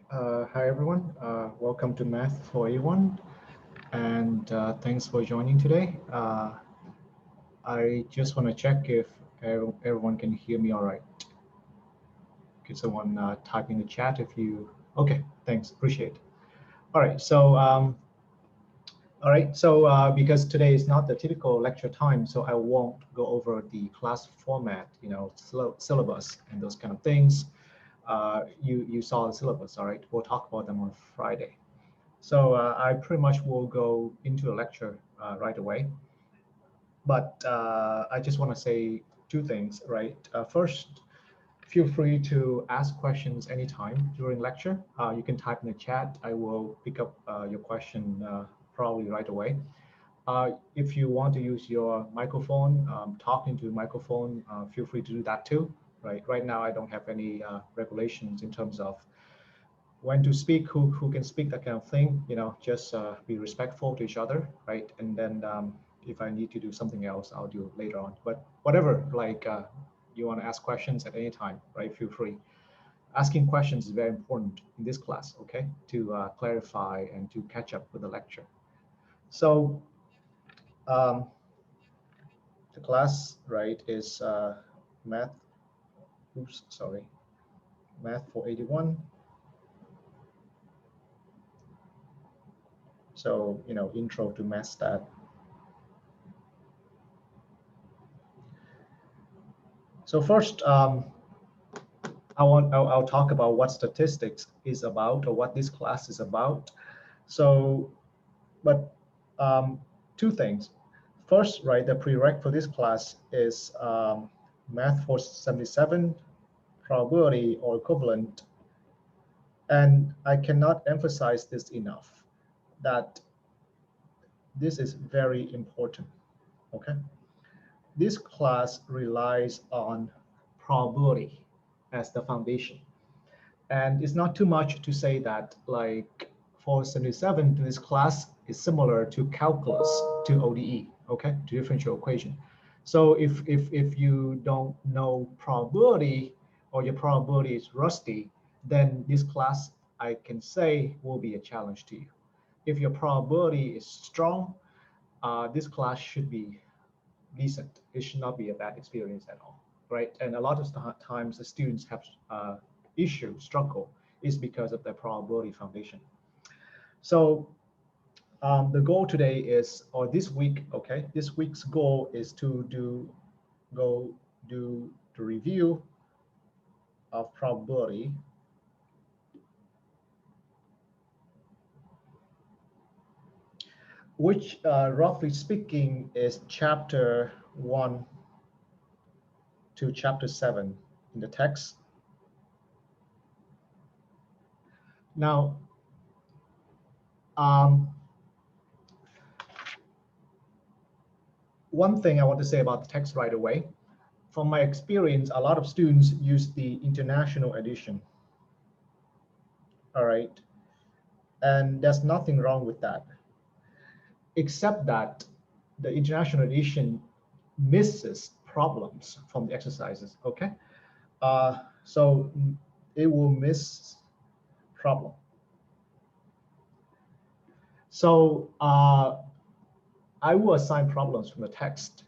Hi everyone, welcome to Math for A1 and thanks for joining today. I just want to check if everyone can hear me all right. Could someone type in the chat if you, okay, thanks, appreciate it. All right, because today is not the typical lecture time, so I won't go over the class format, syllabus and those kind of things. You saw the syllabus, all right? We'll talk about them on Friday. So I pretty much will go into the lecture right away. But I just want to say two things, right? First, feel free to ask questions anytime during lecture. You can type in the chat. I will pick up your question probably right away. If you want to use your microphone, talking to the microphone, feel free to do that too, right? Right now, I don't have any regulations in terms of when to speak, who can speak, that kind of thing. Just be respectful to each other, right? And then if I need to do something else, I'll do it later on. But whatever, you want to ask questions at any time, right? Feel free. Asking questions is very important in this class, okay? To clarify and to catch up with the lecture. So um, the class, right, is math. Oops, sorry, math for 81. So, intro to math stat. So first, I'll talk about what statistics is about or what this class is about. So, but two things. First, right, the prereq for this class is math for 77, probability or equivalent. And I cannot emphasize this enough, that this is very important, okay? This class relies on probability as the foundation. And it's not too much to say that, like, for 77, this class is similar to calculus to ODE, okay, to differential equation. So if you don't know probability or your probability is rusty, then this class, I can say, will be a challenge to you. If your probability is strong, this class should be decent. It should not be a bad experience at all, right? And a lot of times the students have struggle is because of the probability foundation. So the goal today is, or this week, okay, this week's goal is to do the review of probability. Which, roughly speaking, is chapter 1 to chapter 7 in the text. Now, one thing I want to say about the text right away. From my experience, a lot of students use the international edition. All right. And there's nothing wrong with that, except that the international edition misses problems from the exercises, okay? So it will miss problem. So I will assign problems from the text.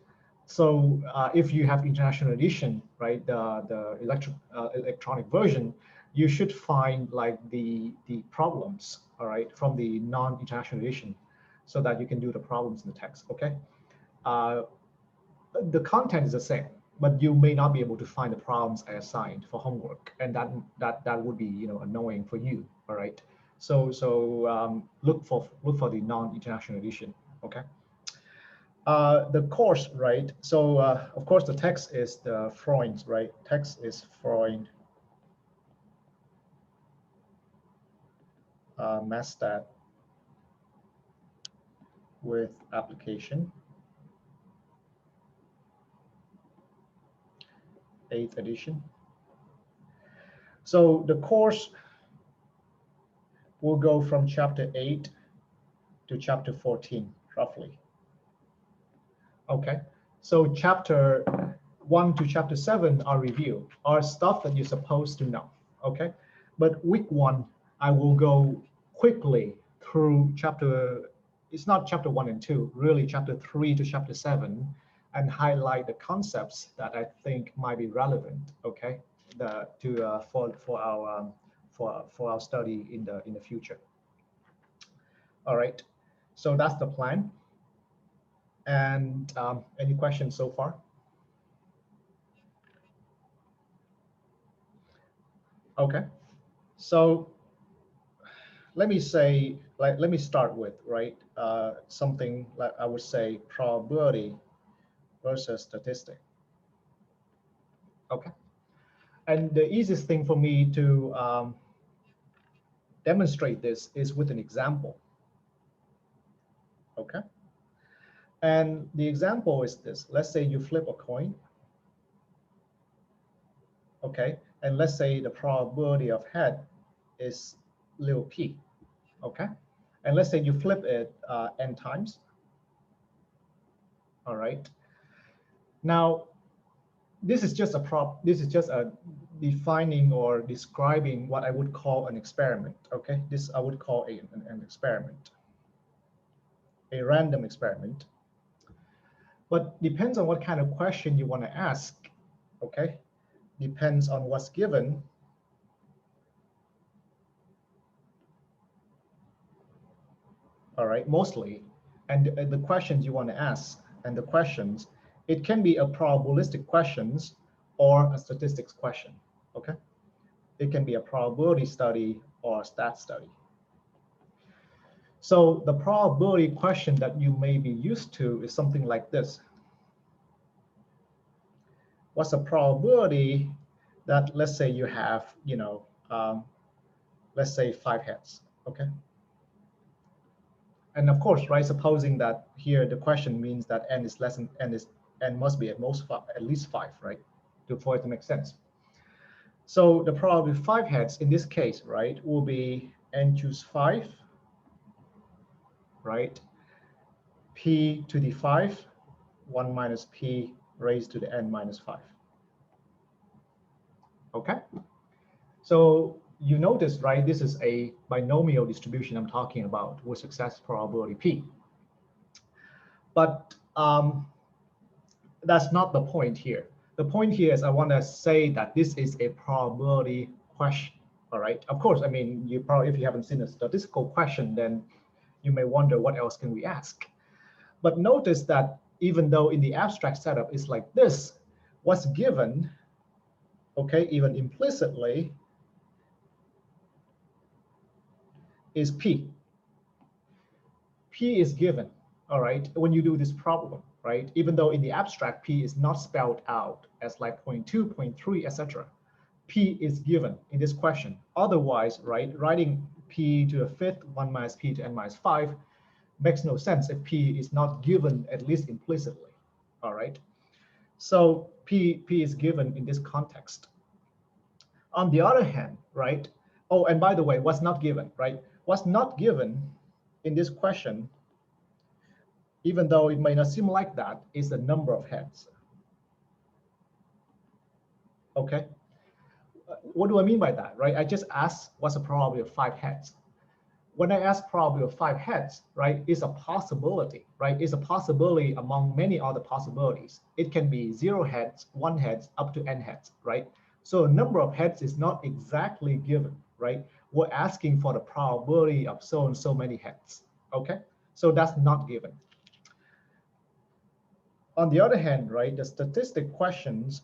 So if you have international edition, right, the electronic version, you should find like the problems, all right, from the non-international edition, so that you can do the problems in the text. Okay, the content is the same, but you may not be able to find the problems I assigned for homework, and that would be annoying for you. All right, so look for the non-international edition. Okay. The course, right? So of course the text is the Freund, right? Text is Freund math stat with application, 8th edition. So the course will go from chapter 8 to chapter 14, roughly. Okay, so chapter 1 to chapter 7 are review, are stuff that you're supposed to know. Okay, but week 1 I will go quickly through it's not chapter 1 and 2, really chapter 3 to chapter 7, and highlight the concepts that I think might be relevant, okay, for our study in the future. All right, so that's the plan. And any questions so far? Okay, so let me start with, right, something like I would say probability versus statistic. Okay, and the easiest thing for me to demonstrate this is with an example. Okay, and the example is this. Let's say you flip a coin. Okay, and let's say the probability of head is little p. Okay, and let's say you flip it n times. All right, now this is just a defining or describing what I would call an experiment. Okay, this I would call an experiment, a random experiment. But depends on what kind of question you want to ask. Okay, depends on what's given. All right, mostly, and the questions you want to ask and the questions, it can be a probabilistic questions or a statistics question. Okay, it can be a probability study or a stat study. So the probability question that you may be used to is something like this. What's the probability that, let's say you have, let's say 5 heads, okay? And of course, right, supposing that here the question means that n is less than n must be at least 5, right, for it to make sense. So the probability of 5 heads in this case, right, will be n choose 5, right? P to the 5, 1 minus p raised to the n minus 5. Okay? So you notice, right, this is a binomial distribution I'm talking about with success probability p. But that's not the point here. The point here is I want to say that this is a probability question. All right. Of course, I mean, you probably, if you haven't seen a statistical question, then you may wonder what else can we ask. But notice that even though in the abstract setup it's like this, what's given, okay, even implicitly, is p. P is given, all right, when you do this problem, right? Even though in the abstract, p is not spelled out as like 0.2, 0.3, etc. P is given in this question. Otherwise, right, writing p to the 5th, 1 minus p to n minus 5 makes no sense if p is not given, at least implicitly, all right? So p is given in this context. On the other hand, right, oh, and by the way, what's not given, right? What's not given in this question, even though it may not seem like that, is the number of heads. Okay, what do I mean by that, right? I just asked what's the probability of 5 heads. When I ask probability of 5 heads, right, is a possibility, right? Is a possibility among many other possibilities. It can be 0 heads, 1 heads, up to n heads, right? So a number of heads is not exactly given, right? We're asking for the probability of so and so many heads, okay? So that's not given. On the other hand, right, the statistic questions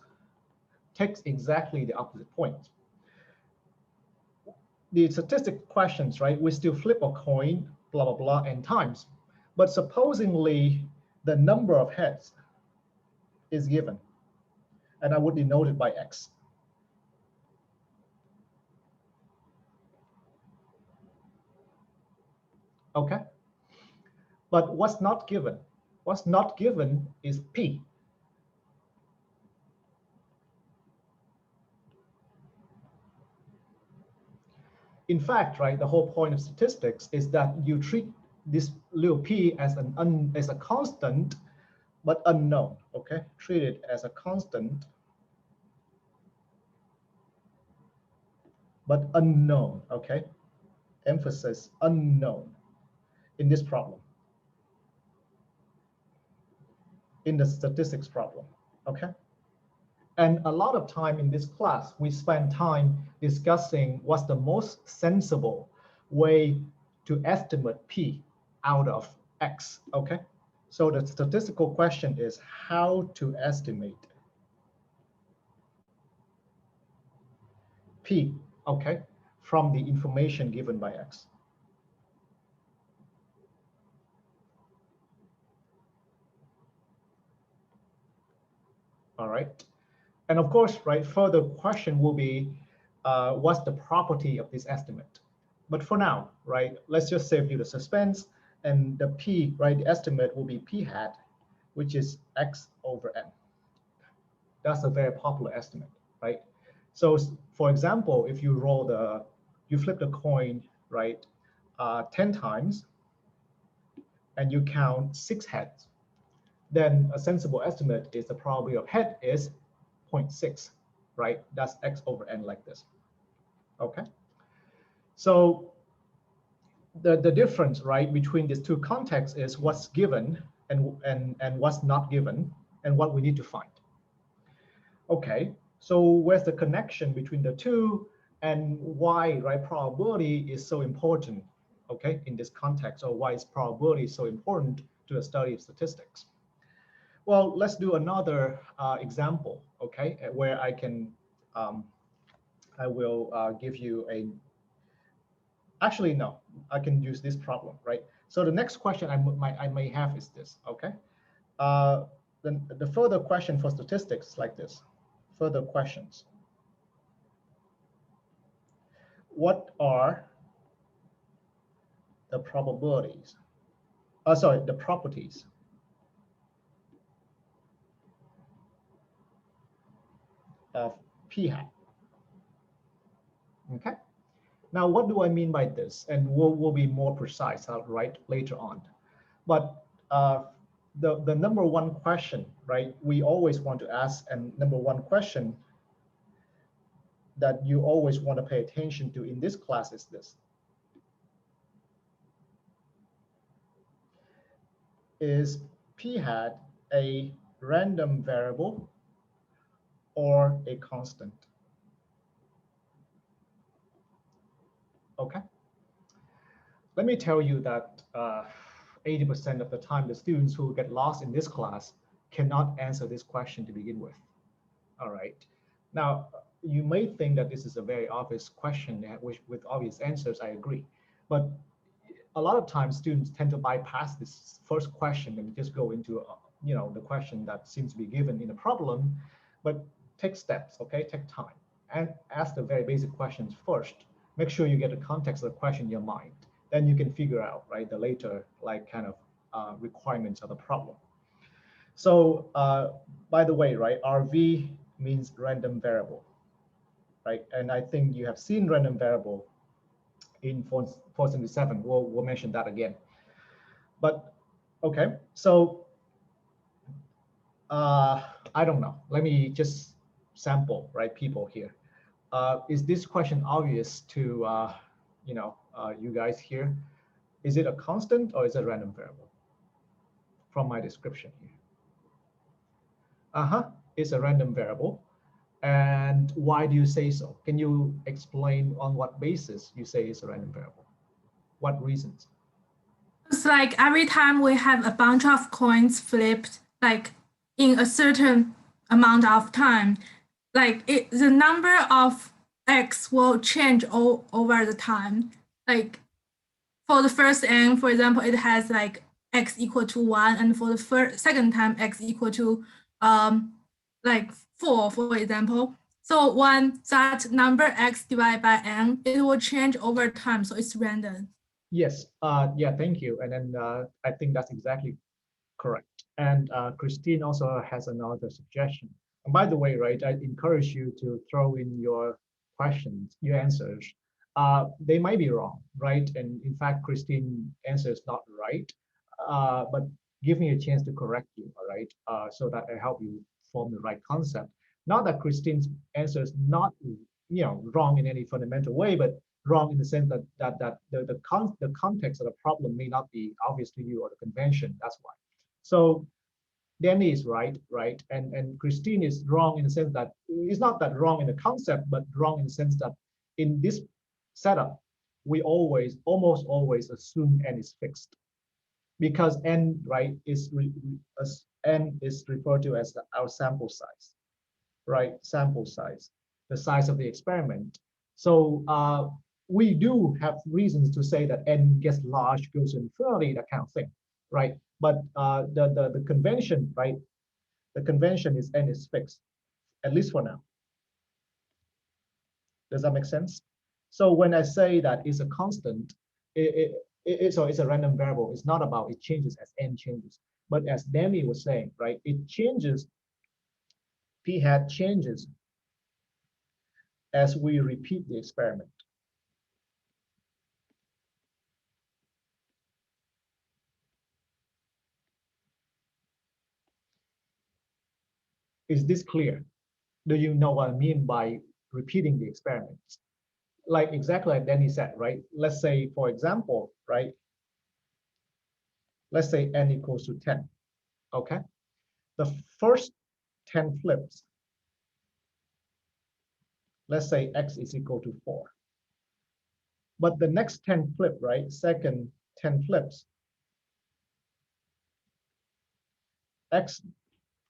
takes exactly the opposite point. The statistic questions, right, we still flip a coin, blah, blah, blah, n times. But supposingly the number of heads is given, and I would denote it by x. Okay? But what's not given? What's not given is p. In fact, right, the whole point of statistics is that you treat this little p as a constant, but unknown. Okay, treat it as a constant, but unknown. Okay, emphasis unknown in this problem, in the statistics problem, okay? And a lot of time in this class, we spend time discussing what's the most sensible way to estimate P out of X, okay? So the statistical question is how to estimate P, okay, from the information given by X. All right. And of course, right, further question will be, what's the property of this estimate? But for now, right, let's just save you the suspense. And the P, right, the estimate will be P hat, which is X over N. That's a very popular estimate, right? So for example, if you flip the coin, right, 10 times, and you count 6 heads, then a sensible estimate is the probability of head is 0.6, right? That's X over N like this, okay? So the difference, right, between these two contexts is what's given and what's not given and what we need to find. Okay, so where's the connection between the two and why, right, probability is so important, okay, in this context, or why is probability so important to the study of statistics? Well, let's do another example, okay, where I will give you actually, no, I can use this problem, right? So the next question I may have is this, okay? Then the further question for statistics is like this, further questions. What are the probabilities? Sorry, the properties of P hat, okay? Now, what do I mean by this? And we'll be more precise, right, later on. But the number one question, right, we always want to ask, and number one question that you always want to pay attention to in this class is this. Is P hat a random variable or a constant? Okay. Let me tell you that 80% of the time, the students who get lost in this class cannot answer this question to begin with. All right. Now, you may think that this is a very obvious question with obvious answers. I agree. But a lot of times, students tend to bypass this first question and just go into the question that seems to be given in a problem. But take steps, okay? Take time and ask the very basic questions first. Make sure you get the context of the question in your mind. Then you can figure out, right, the later kind of requirements of the problem. So by the way, right, RV means random variable, right? And I think you have seen random variable in 477. We'll mention that again. But okay, so I don't know. Let me just sample, right, people here. Is this question obvious to you guys here? Is it a constant or is it a random variable? From my description here. It's a random variable. And why do you say so? Can you explain on what basis you say it's a random variable? What reasons? It's like every time we have a bunch of coins flipped, like in a certain amount of time, like the number of X will change over the time. Like for the first n, for example, it has like X equal to 1, and for the second time, X equal to like 4, for example. So when that number X divided by n, it will change over time, so it's random. Yes, yeah, thank you. And then I think that's exactly correct. And Christine also has another suggestion. And by the way, right, I encourage you to throw in your questions, your answers. They might be wrong, right? And in fact, Christine's answer is not right, but give me a chance to correct you, all right? So that I help you form the right concept. Not that Christine's answer is not wrong in any fundamental way, but wrong in the sense that the context of the problem may not be obvious to you or the convention. That's why. So Danny is right, and Christine is wrong in the sense that it's not that wrong in the concept, but wrong in the sense that in this setup, we almost always assume n is fixed because n, right, as n is referred to as our sample size, right? Sample size, the size of the experiment. So we do have reasons to say that n gets large, goes to infinity, that kind of thing, right? But the convention, right? The convention is n is fixed, at least for now. Does that make sense? So when I say that it's a constant, so it's a random variable. It's not about it changes as n changes. But as Demi was saying, right, it changes, p hat changes as we repeat the experiment. Is this clear? Do you know what I mean by repeating the experiments? Like exactly like Danny said, right? Let's say, for example, right? Let's say n equals to 10, okay? The first 10 flips, let's say x is equal to 4. But the next 10 flip, right? Second 10 flips, x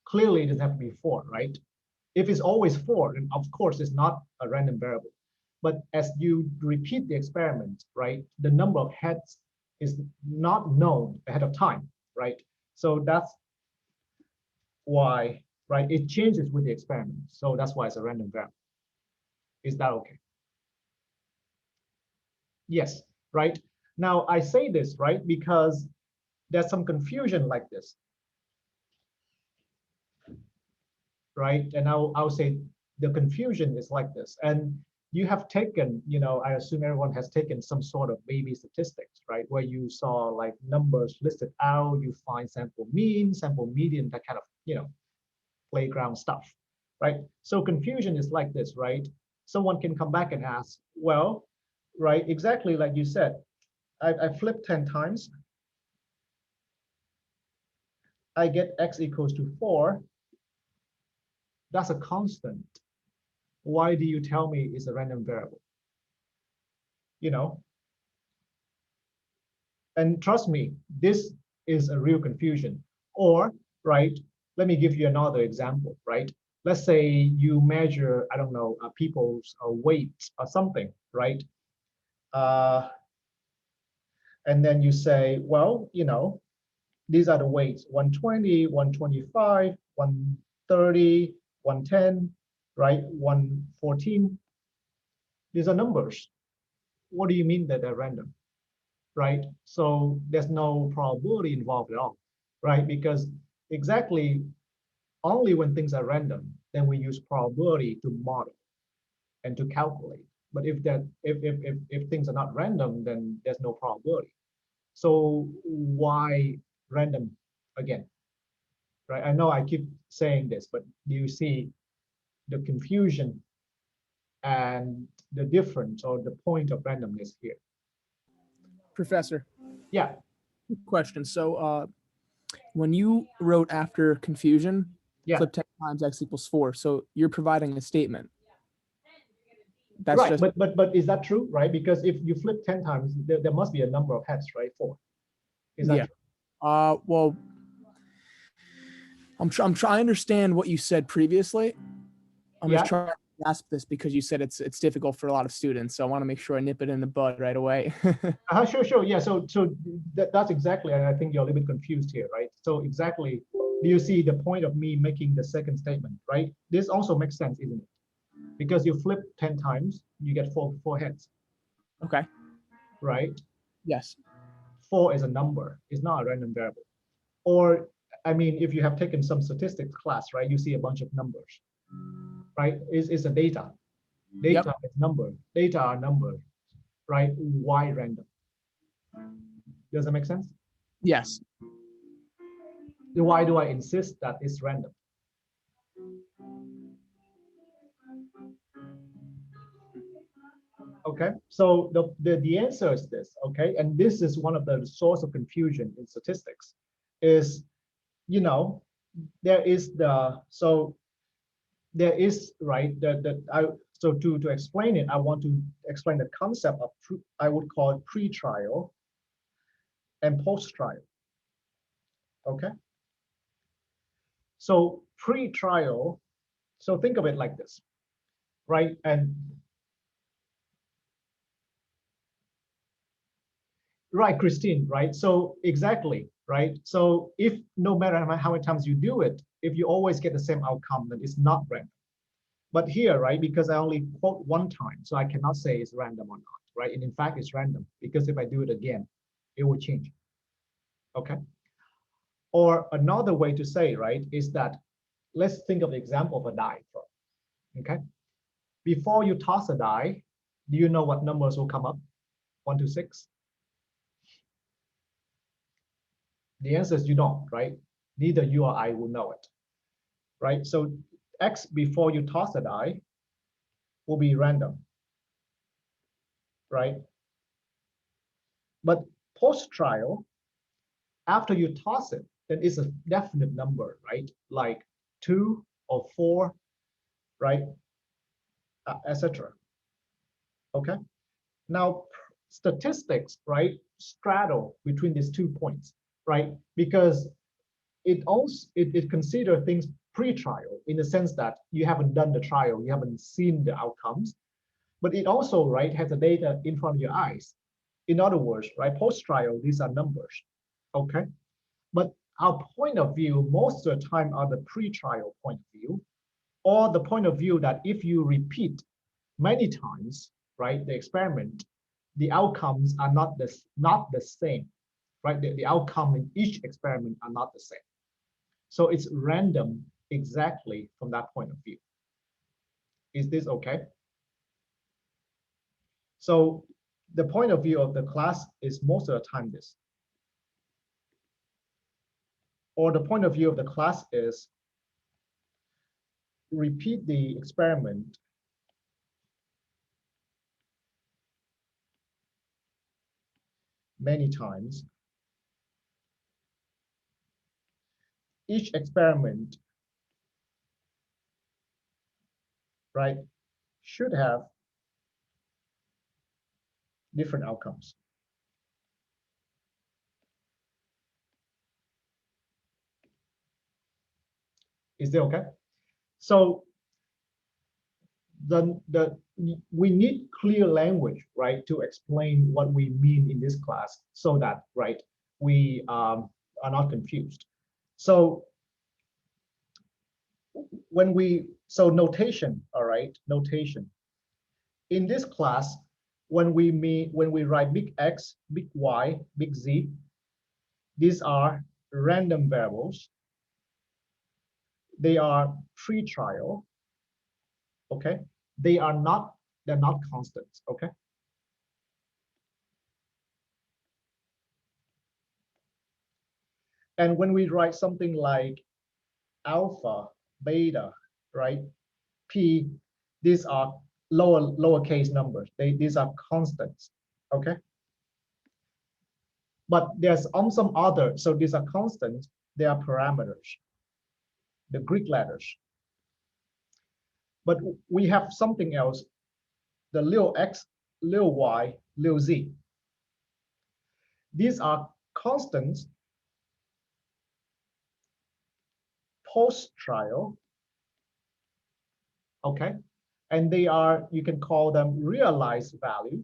clearly doesn't have to be 4, right? If it's always 4, then of course it's not a random variable. But as you repeat the experiment, right, the number of heads is not known ahead of time, right? So that's why, right, it changes with the experiment. So that's why it's a random variable. Is that okay? Yes, right? Now I say this, right, because there's some confusion like this, right? And I'll say the confusion is like this. And you have taken, I assume everyone has taken some sort of baby statistics, right? Where you saw like numbers listed out, you find sample mean, sample median, that kind of, playground stuff, right? So confusion is like this, right? Someone can come back and ask, well, right, exactly like you said, I flipped 10 times, I get x equals to 4. That's a constant. Why do you tell me it's a random variable? And trust me, this is a real confusion. Or, right, let me give you another example, right? Let's say you measure, I don't know, people's weight or something, right? And then you say, well, these are the weights, 120, 125, 130, 110, right? 114. These are numbers. What do you mean that they're random, right? So there's no probability involved at all, right? Because exactly only when things are random, then we use probability to model and to calculate. But if things are not random, then there's no probability. So why random again, right? I know I keep saying this, but do you see the confusion and the difference or the point of randomness here? Professor, Yeah, question. So when you wrote after confusion, yeah. flip 10 times x equals 4. So you're providing a statement. That's Right, just but is that true, right? Because if you flip 10 times, there must be a number of heads, right? 4. Is that yeah. true? Well, I'm trying to understand what you said previously. I'm Yeah. just trying to grasp this because you said it's difficult for a lot of students. So I want to make sure I nip it in the bud right away. Sure. Yeah. So that's exactly, and I think you're a little bit confused here, right? So exactly, do you see the point of me making the second statement, right? This also makes sense, isn't it? Because you flip 10 times, you get four heads, Okay. right? Yes. 4 is a number, it's not a random variable. Or, I mean, if you have taken some statistics class, right, you see a bunch of numbers, right? It's a data. Data Yep. is number. Data are numbers, right? Why random? Does that make sense? Yes. Why do I insist that it's random? Okay, so the answer is this, okay, and this is one of the source of confusion in statistics, is, you know, there is the, so there is, right, so to explain it, I want to explain the concept of, I would call it pre-trial and post-trial, okay? So pre-trial, so think of it like this, right? And right, Christine, right? So exactly, right? So if no matter how many times you do it, if you always get the same outcome, then it's not random. But here, right, because I only quote one time, so I cannot say it's random or not, right? And in fact, it's random because if I do it again, it will change, okay? Or another way to say, right, is that let's think of the example of a die, okay? Before you toss a die, do you know what numbers will come up? 1 to 6? The answer is you don't, right? Neither you or I will know it, right? So X before you toss a die will be random, right? But post-trial, after you toss it, then it's a definite number, right? Like 2 or 4, right? Etc. Okay. Now, statistics, right, straddle between these 2 points, right? Because it considers things pre-trial in the sense that you haven't done the trial, you haven't seen the outcomes, but it also, right, has the data in front of your eyes. In other words, right, post-trial, these are numbers, okay? But our point of view, most of the time, are the pre-trial point of view, or the point of view that if you repeat many times, right, the experiment, the outcomes are not the same, right? The outcome in each experiment are not the same. So it's random exactly from that point of view. Is this okay? So the point of view of the class is most of the time this. Or the point of view of the class is repeat the experiment many times. Each experiment, right, should have different outcomes. Is that okay? So we need clear language, right, to explain what we mean in this class so that, right, we are not confused. So so notation, all right, notation. In this class, when we write big X, big Y, big Z, these are random variables. They are pre-trial, okay? They're not constants, okay? And when we write something like alpha, beta, right, P, these are lowercase numbers. These are constants, okay? But there's some other, so these are constants, they are parameters, the Greek letters. But we have something else, the little x, little y, little z. These are constants post-trial, okay? And they are, you can call them realized value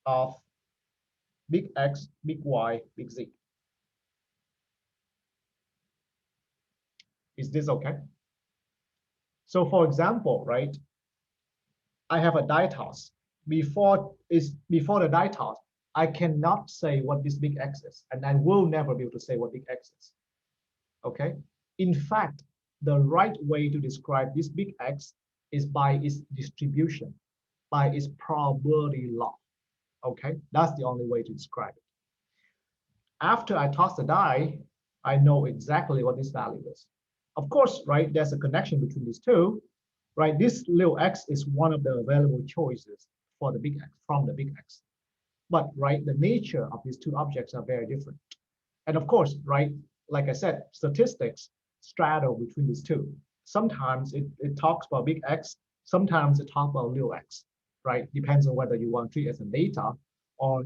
of big X, big Y, big Z. Is this okay? So for example, right, I have a die toss. Before the die toss, I cannot say what this big X is, and I will never be able to say what big X is. Okay? In fact, the right way to describe this big X is by its distribution, by its probability law. Okay? That's the only way to describe it. After I toss the die, I know exactly what this value is. Of course, right, there's a connection between these two, right? This little x is one of the available choices for the big X, from the big X. But, right, the nature of these two objects are very different. And of course, right, like I said, statistics straddle between these two. Sometimes it talks about big X, sometimes it talks about little x, right? Depends on whether you want to treat it as a data or,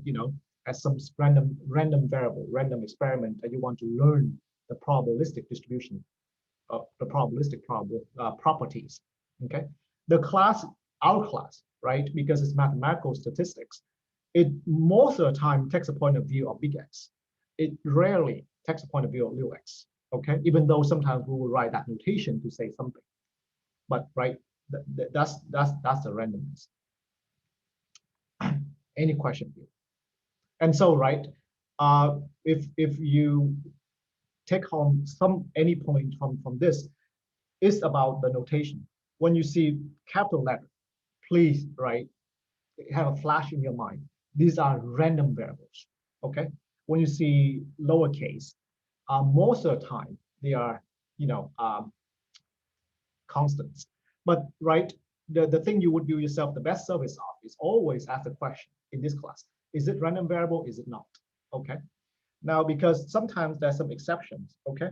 as some random variable, random experiment that you want to learn the probabilistic distribution of the probabilistic properties, okay? The class, our class, right, because it's mathematical statistics, it most of the time takes a point of view of big X. It rarely takes a point of view of little x, okay? Even though sometimes we will write that notation to say something, but right, that's the randomness. Any question here? And so, right, if you take home any point from this, is about the notation. When you see capital letter, please, right, have a flash in your mind. These are random variables, okay? When you see lowercase, most of the time they are, constants. But, right, the thing you would do yourself the best service of is always ask the question in this class: is it random variable? Is it not? Okay. Now, because sometimes there's some exceptions, okay?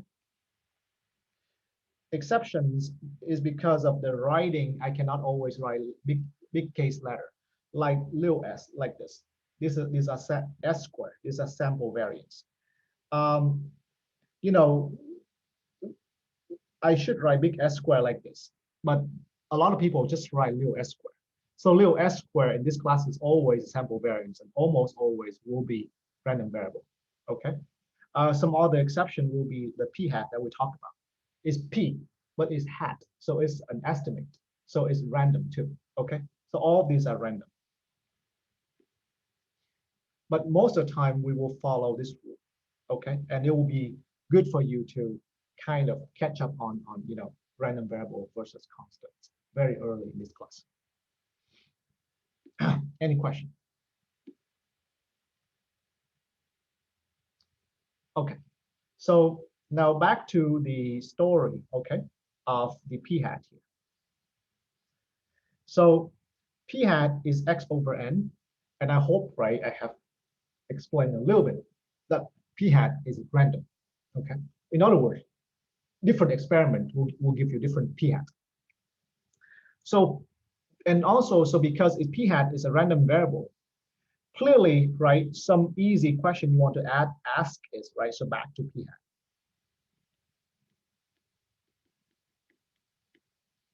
Exceptions is because of the writing. I cannot always write big case letter, like little s, like this. These are s squared. These are sample variance. You know, I should write big S square like this, but a lot of people just write little s square. So little s square in this class is always sample variance and almost always will be random variable, okay? Some other exception will be the p hat that we talked about. It's p, but it's hat, so it's an estimate, so it's random too, okay? So all of these are random. But most of the time we will follow this rule, okay? And it will be good for you to kind of catch up on random variable versus constants very early in this class. Any question? Okay, so now back to the story, okay, of the p hat here. So p hat is x over n, and I hope, right, I have explained a little bit that p hat is random, okay? In other words, different experiment will give you different p hat. So, and also, so because p hat is a random variable, clearly, right, some easy question you want to ask is, right, so back to p hat.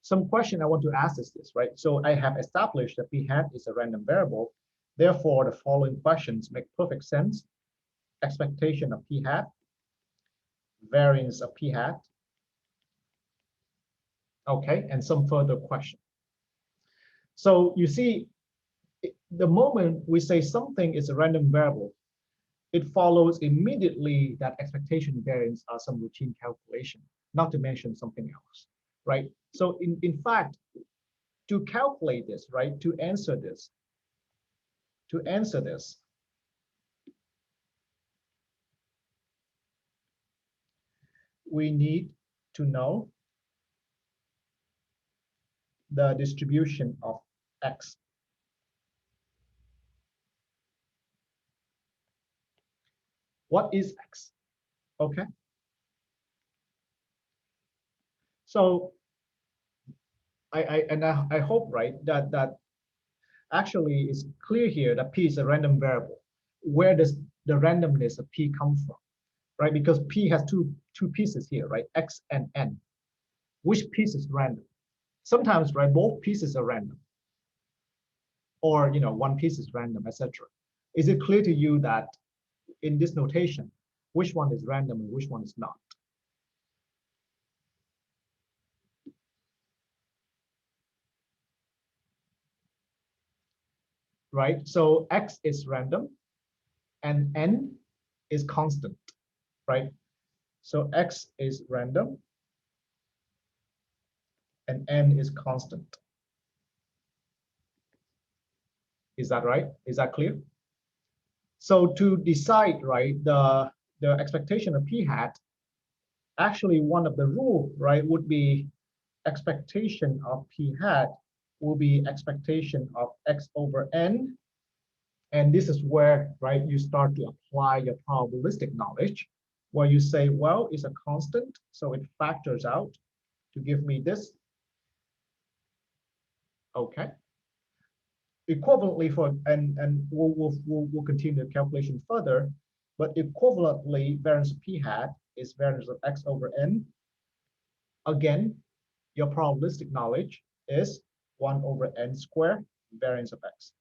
Some question I want to ask is this, right? So I have established that p hat is a random variable. Therefore, the following questions make perfect sense. Expectation of p hat, variance of p hat, okay, and some further question. So you see, the moment we say something is a random variable, it follows immediately that expectation variance are some routine calculation, not to mention something else, right? So in fact, to calculate this, right, to answer this, we need to know the distribution of x. What is x? Okay. So I hope, right, that actually it's clear here that p is a random variable. Where does the randomness of p come from, right? Because p has two pieces here, right? X and n. Which piece is random? Sometimes, right, both pieces are random, or one piece is random, etc. Is it clear to you that in this notation, which one is random and which one is not? Right, so x is random and n is constant, right? So x is random and n is constant. Is that right? Is that clear? So to decide, right, the expectation of p hat, actually one of the rule, right, would be expectation of p hat will be expectation of x over n. And this is where, right, you start to apply your probabilistic knowledge, where you say, well, it's a constant, so it factors out to give me this. Okay. Equivalently for, and we'll continue the calculation further, but equivalently, variance of p hat is variance of x over n. Again, your probabilistic knowledge is 1 over n squared variance of x.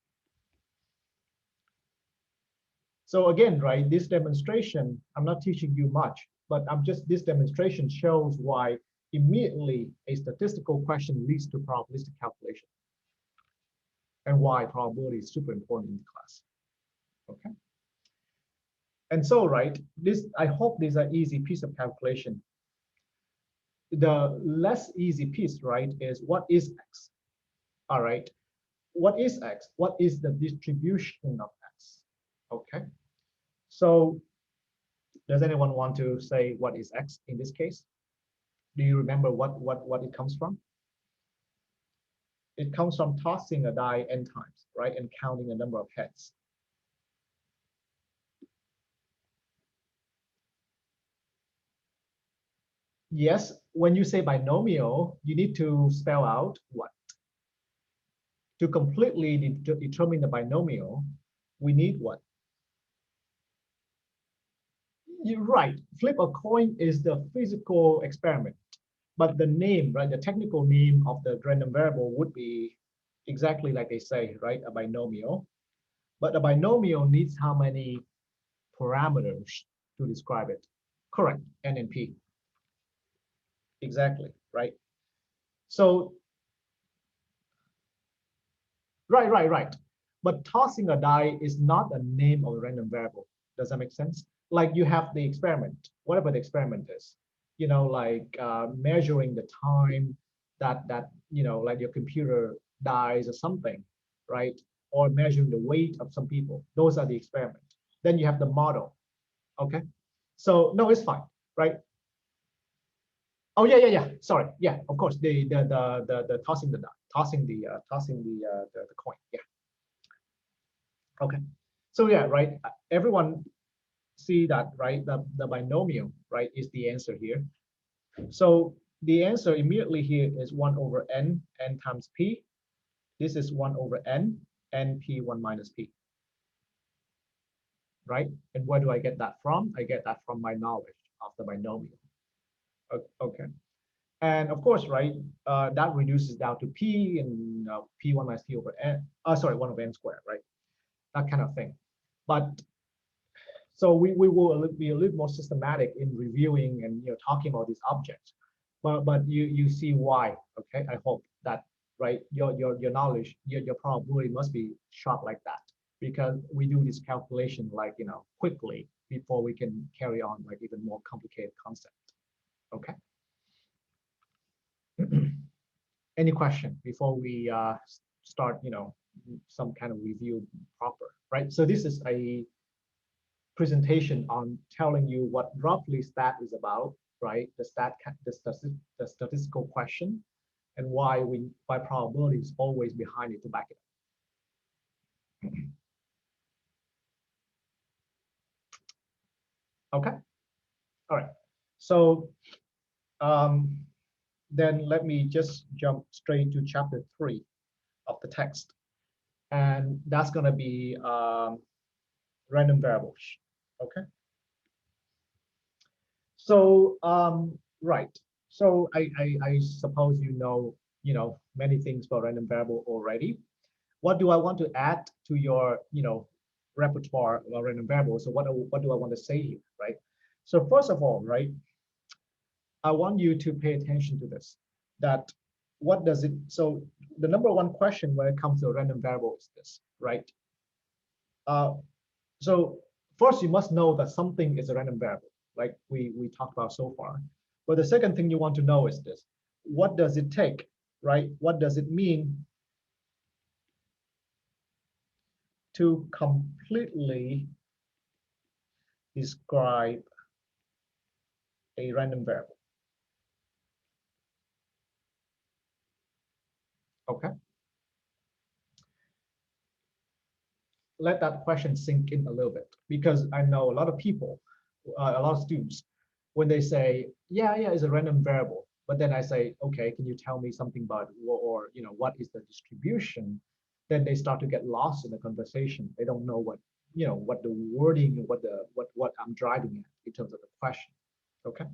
So again, right, this demonstration, I'm not teaching you much, but this demonstration shows why immediately a statistical question leads to probabilistic calculation, and why probability is super important in the class. Okay. And so, right, I hope these are easy piece of calculation. The less easy piece, right, is what is x? All right. What is x? What is the distribution of x? Okay. So does anyone want to say what is x in this case? Do you remember what it comes from? It comes from tossing a die n times, right, and counting the number of heads. Yes, when you say binomial, you need to spell out what? To completely determine the binomial, we need what? You're right. Flip a coin is the physical experiment, but the name, right, the technical name of the random variable would be exactly like they say, right, a binomial. But a binomial needs how many parameters to describe it? Correct, n and p. Exactly, right? So, right. But tossing a die is not a name of a random variable. Does that make sense? Like you have the experiment, whatever the experiment is, like measuring the time that like your computer dies or something, right? Or measuring the weight of some people. Those are the experiment. Then you have the model. Okay. So no, it's fine, right? Oh yeah. Sorry, yeah, of course. The tossing the die, tossing the coin. Yeah. Okay. So yeah, right. Everyone see that, right? The binomial, right, is the answer here. So the answer immediately here is 1 over n times p. This is 1 over n p 1 minus p. Right? And where do I get that from? I get that from my knowledge of the binomial. Okay. And of course, right, that reduces down to p and p1 minus p over n. Sorry, 1 over n squared, right? That kind of thing. But so we will be a little more systematic in reviewing and talking about these objects. But you see why, okay? I hope that, right, your knowledge, your probability must be sharp like that, because we do this calculation like quickly before we can carry on like even more complicated concept. Okay. Any question before we start some kind of review proper, right? So this is a presentation on telling you what roughly stat is about, right? The statistical question, and why probability is always behind it to back it up. Okay. All right. So then let me just jump straight to chapter 3 of the text, and that's going to be random variables. Okay. So right. So I suppose many things about random variable already. What do I want to add to your repertoire of random variables? So what do I want to say here, right? So first of all, right, I want you to pay attention to this. That what does it? So the number one question when it comes to a random variable is this, right? So first you must know that something is a random variable, like we talked about so far. But the second thing you want to know is this: what does it take, right? What does it mean to completely describe a random variable? Okay. Let that question sink in a little bit, because I know a lot of people, a lot of students, when they say, yeah, it's a random variable, but then I say, okay, can you tell me something about, or what is the distribution? Then they start to get lost in the conversation. They don't know what the wording, what I'm driving at in terms of the question. Okay.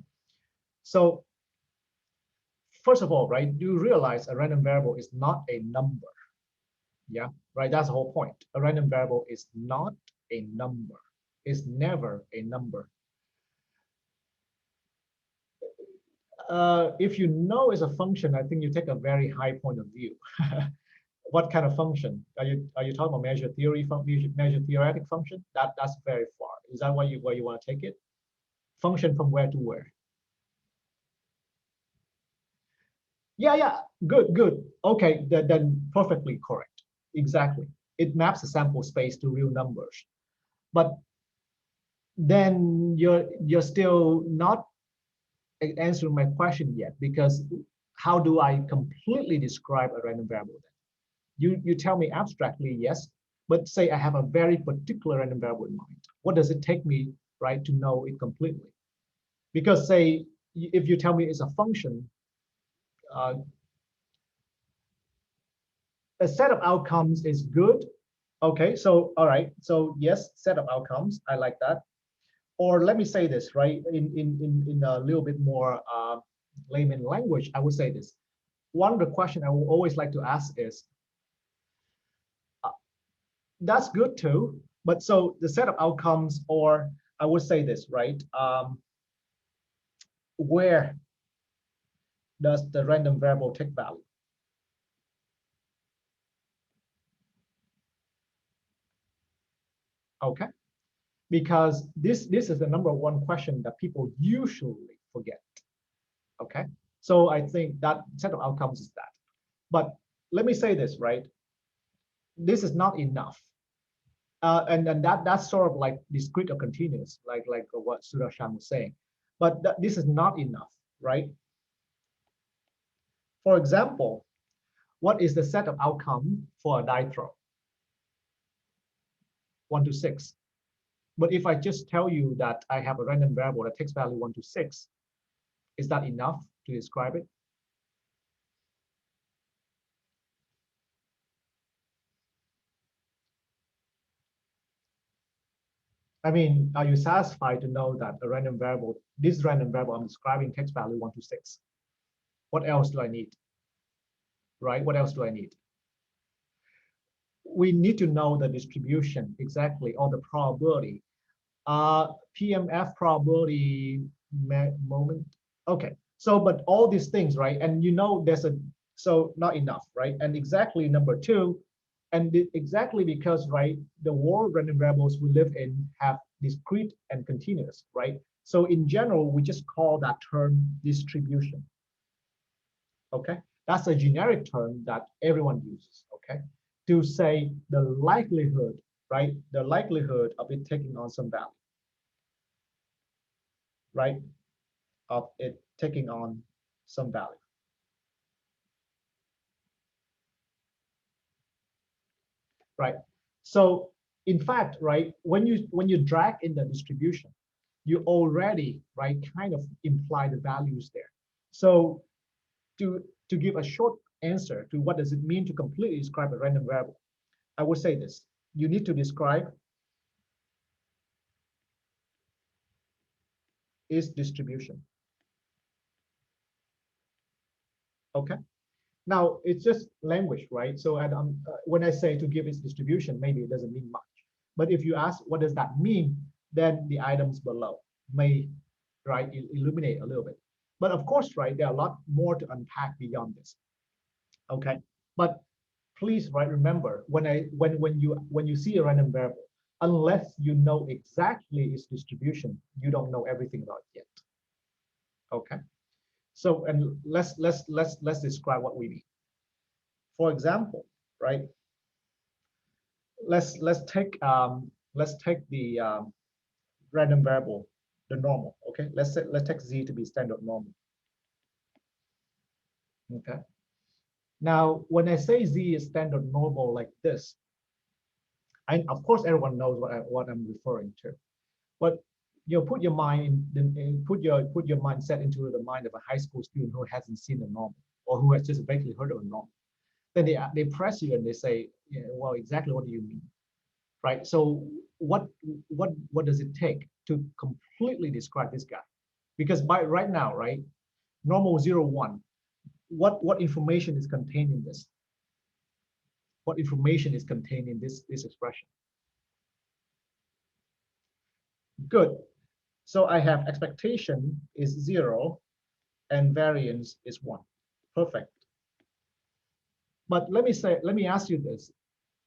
So first of all, right, you realize a random variable is not a number. Yeah, right. That's the whole point. A random variable is not a number. It's never a number. If you know it's a function, I think you take a very high point of view. What kind of function? Are you talking about measure theory measure theoretic function? That's very far. Is that where you want to take it? Function from where to where? Yeah. Good. Okay, then perfectly correct. Exactly. It maps the sample space to real numbers. But then you're still not answering my question yet, because how do I completely describe a random variable then? You tell me abstractly, yes, but say I have a very particular random variable in mind. What does it take me, right, to know it completely? Because say if you tell me it's a function, uh, a set of outcomes is good. Okay, so all right, so yes, set of outcomes, I like that. Or let me say this, right, in a little bit more layman language, I would say this. One of the questions I will always like to ask is, that's good too, but so the set of outcomes, or I would say this, right, where does the random variable take value? Okay, because this is the number one question that people usually forget. Okay, so I think that set of outcomes is that. But let me say this, right, this is not enough. And that's sort of like discrete or continuous, like what Surashan was saying. But this is not enough, right? For example, what is the set of outcome for a die throw? 1 to 6. But if I just tell you that I have a random variable that takes value 1 to 6, is that enough to describe it? I mean, are you satisfied to know that a random variable, this random variable I'm describing, takes value 1 to 6? What else do I need? Right? What else do I need? We need to know the distribution exactly, or the probability. PMF probability moment. Okay, so but all these things, right? And there's so not enough, right? And exactly number two, and exactly because, right, the world random variables we live in have discrete and continuous, right? So in general, we just call that term distribution. Okay, that's a generic term that everyone uses. Okay, to say the likelihood, right? The likelihood of it taking on some value, right? Of it taking on some value. Right. So in fact, right, when you drag in the distribution, you already, right, kind of imply the values there. So to give a short answer to what does it mean to completely describe a random variable, I would say this: you need to describe its distribution. Okay. Now it's just language, right? So when I say to give its distribution, maybe it doesn't mean much. But if you ask what does that mean, then the items below may, right, illuminate a little bit. But of course, right, there are a lot more to unpack beyond this. Okay, but please, right, remember when you see a random variable, unless you know exactly its distribution, you don't know everything about it yet. Okay, so and let's describe what we mean. For example, right? Let's take the random variable, the normal. Okay, let's take z to be standard normal. Okay, Now, when I say Z is standard normal like this, of course everyone knows what I'm referring to, but put your mind put your mindset into the mind of a high school student who hasn't seen a normal or who has just vaguely heard of a normal. Then they press you and they say, yeah, well, exactly what do you mean, right? So what does it take to completely describe this guy? Because by right now, right, normal 0, 1, what information is contained in this? What information is contained in this expression? Good. So I have expectation is 0 and variance is 1. Perfect. But let me ask you this.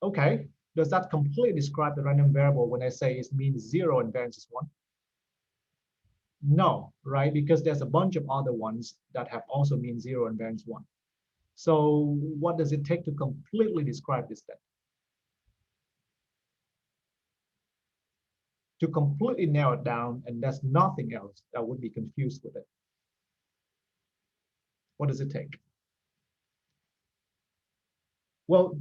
Okay, does that completely describe the random variable when I say it means 0 and variance is 1? No, right? Because there's a bunch of other ones that have also mean 0 and variance 1. So what does it take to completely describe this then? To completely narrow it down, and there's nothing else that would be confused with it. What does it take? Well,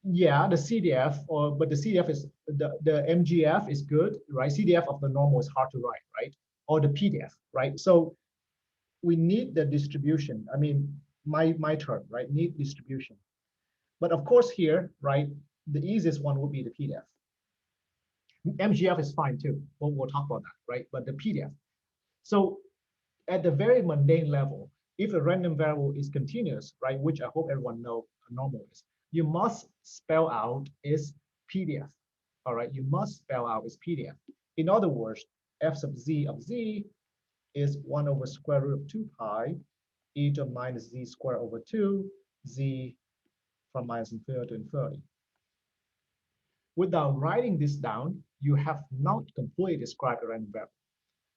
yeah, the CDF, but the CDF is the MGF is good, right? CDF of the normal is hard to write, right? Or the PDF, right? So we need the distribution. I mean, my term, right? Need distribution. But of course here, right, the easiest one would be the PDF. MGF is fine too. We'll talk about that, right? But the PDF. So at the very mundane level, if the random variable is continuous, right, which I hope everyone knows normal is, you must spell out its PDF. All right, you must spell out its PDF. In other words, f sub z of z is 1 over square root of 2 pi e to minus z squared over 2 z from minus infinity to infinity. Without writing this down, you have not completely described a random variable.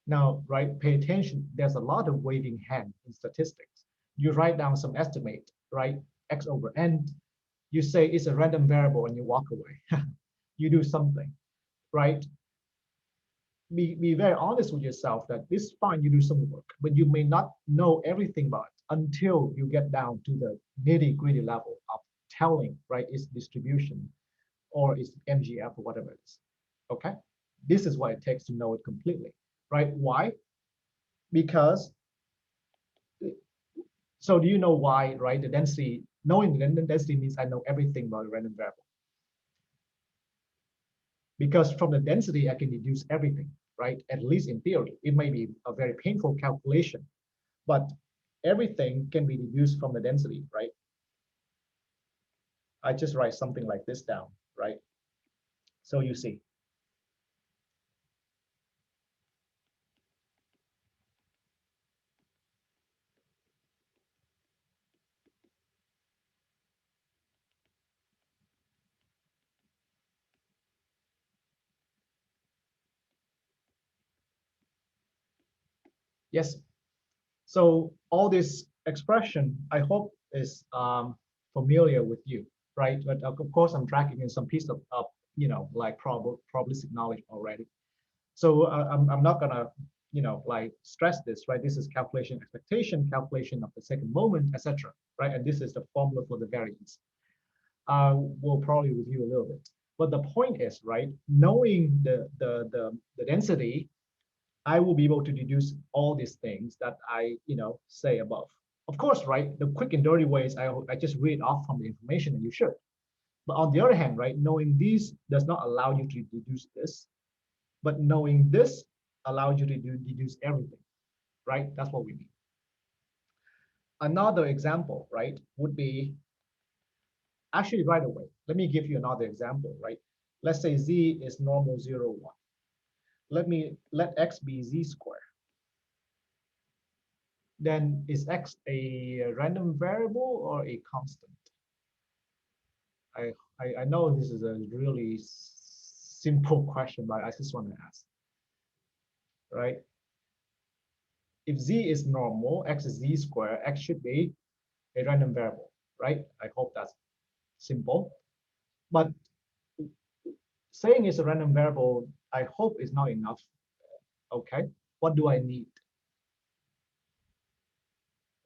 Now, right, pay attention. There's a lot of waving hand in statistics. You write down some estimate, right? X over n. You say it's a random variable and you walk away. You do something, right? Be very honest with yourself that it's fine, you do some work, but you may not know everything about it until you get down to the nitty-gritty level of telling, right, its distribution or its MGF or whatever it is. Okay? This is what it takes to know it completely, right? Why? Because, so do you know why, right? The density, knowing the density means I know everything about a random variable. Because from the density, I can deduce everything, right? At least in theory. It may be a very painful calculation, but everything can be deduced from the density, right? I just write something like this down, right? So you see. Yes. So all this expression, I hope is familiar with you, right? But of course, I'm tracking in some piece of like probabilistic knowledge already. So I'm not gonna, like stress this, right? This is calculation expectation, calculation of the second moment, etc., right? And this is the formula for the variance. We'll probably review a little bit. But the point is, right, knowing the density, I will be able to deduce all these things that I, say above. Of course, right, the quick and dirty ways, I just read off from the information, and you should. But on the other hand, right, knowing these does not allow you to deduce this, but knowing this allows you to deduce everything, right? That's what we mean. Another example, right, would be actually right away. Let me give you another example, right? Let's say z is normal 0, 1. Let x be z squared. Then is x a random variable or a constant? I know this is a really simple question, but I just want to ask, right? If z is normal, x is z squared, x should be a random variable, right? I hope that's simple. But saying it's a random variable, I hope is not enough. Okay, what do I need?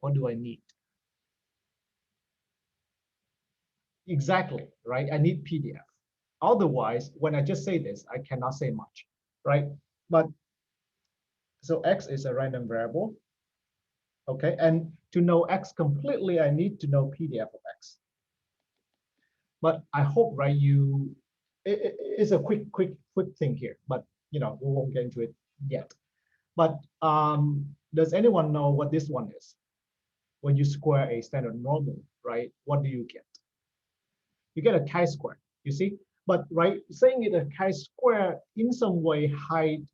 What do I need? Exactly, right? I need PDF. Otherwise, when I just say this, I cannot say much, right? But so X is a random variable, okay? And to know X completely, I need to know PDF of X. But I hope, right, it's a quick thing here, but we won't get into it yet. But does anyone know what this one is? When you square a standard normal, right? What do you get? You get a chi-square, you see? But right, saying it a chi-square in some way hide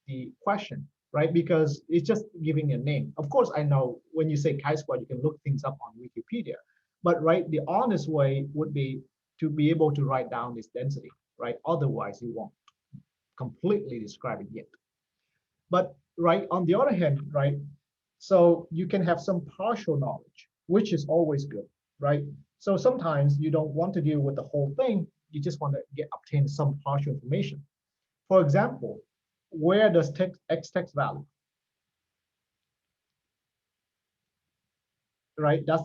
the question, right? Because it's just giving a name. Of course, I know when you say chi-square, you can look things up on Wikipedia. But right, the honest way would be to be able to write down this density, right? Otherwise, you won't completely describe it yet. But right, on the other hand, right, so you can have some partial knowledge, which is always good, right? So sometimes you don't want to deal with the whole thing. You just want to obtain some partial information. For example, where does x text value, right? That's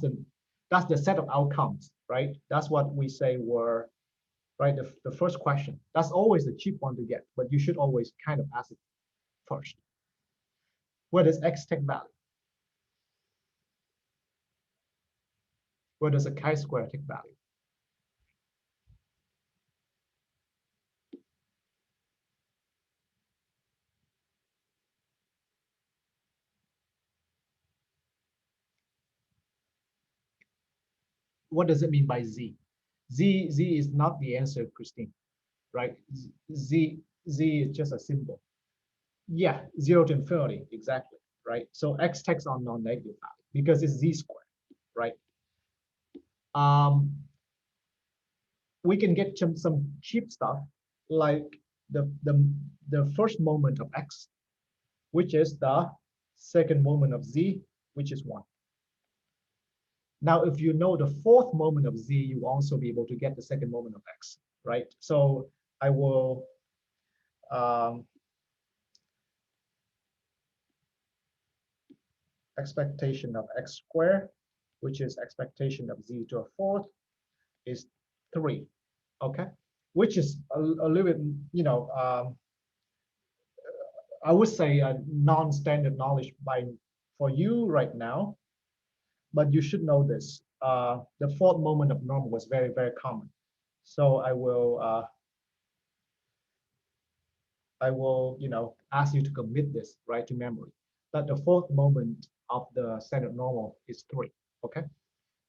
the set of outcomes, right? That's what we say were, right, the first question. That's always the cheap one to get, but you should always kind of ask it first. Where does x text value? Where does a chi-square take value? What does it mean by z? Z is not the answer, Christine, right? Z is just a symbol. Yeah, 0 to infinity, exactly, right? So x takes on non-negative value because it's z squared, right? Um, we can get some cheap stuff like the first moment of x, which is the second moment of z, which is 1. Now, if you know the fourth moment of z, you will also be able to get the second moment of x, right? So I will expectation of x squared, which is expectation of z to a fourth, is 3, okay? Which is a little bit, I would say a non-standard knowledge for you right now, but you should know this. The fourth moment of normal was very, very common. So I will, ask you to commit this right to memory. That the fourth moment of the standard normal is 3. Okay.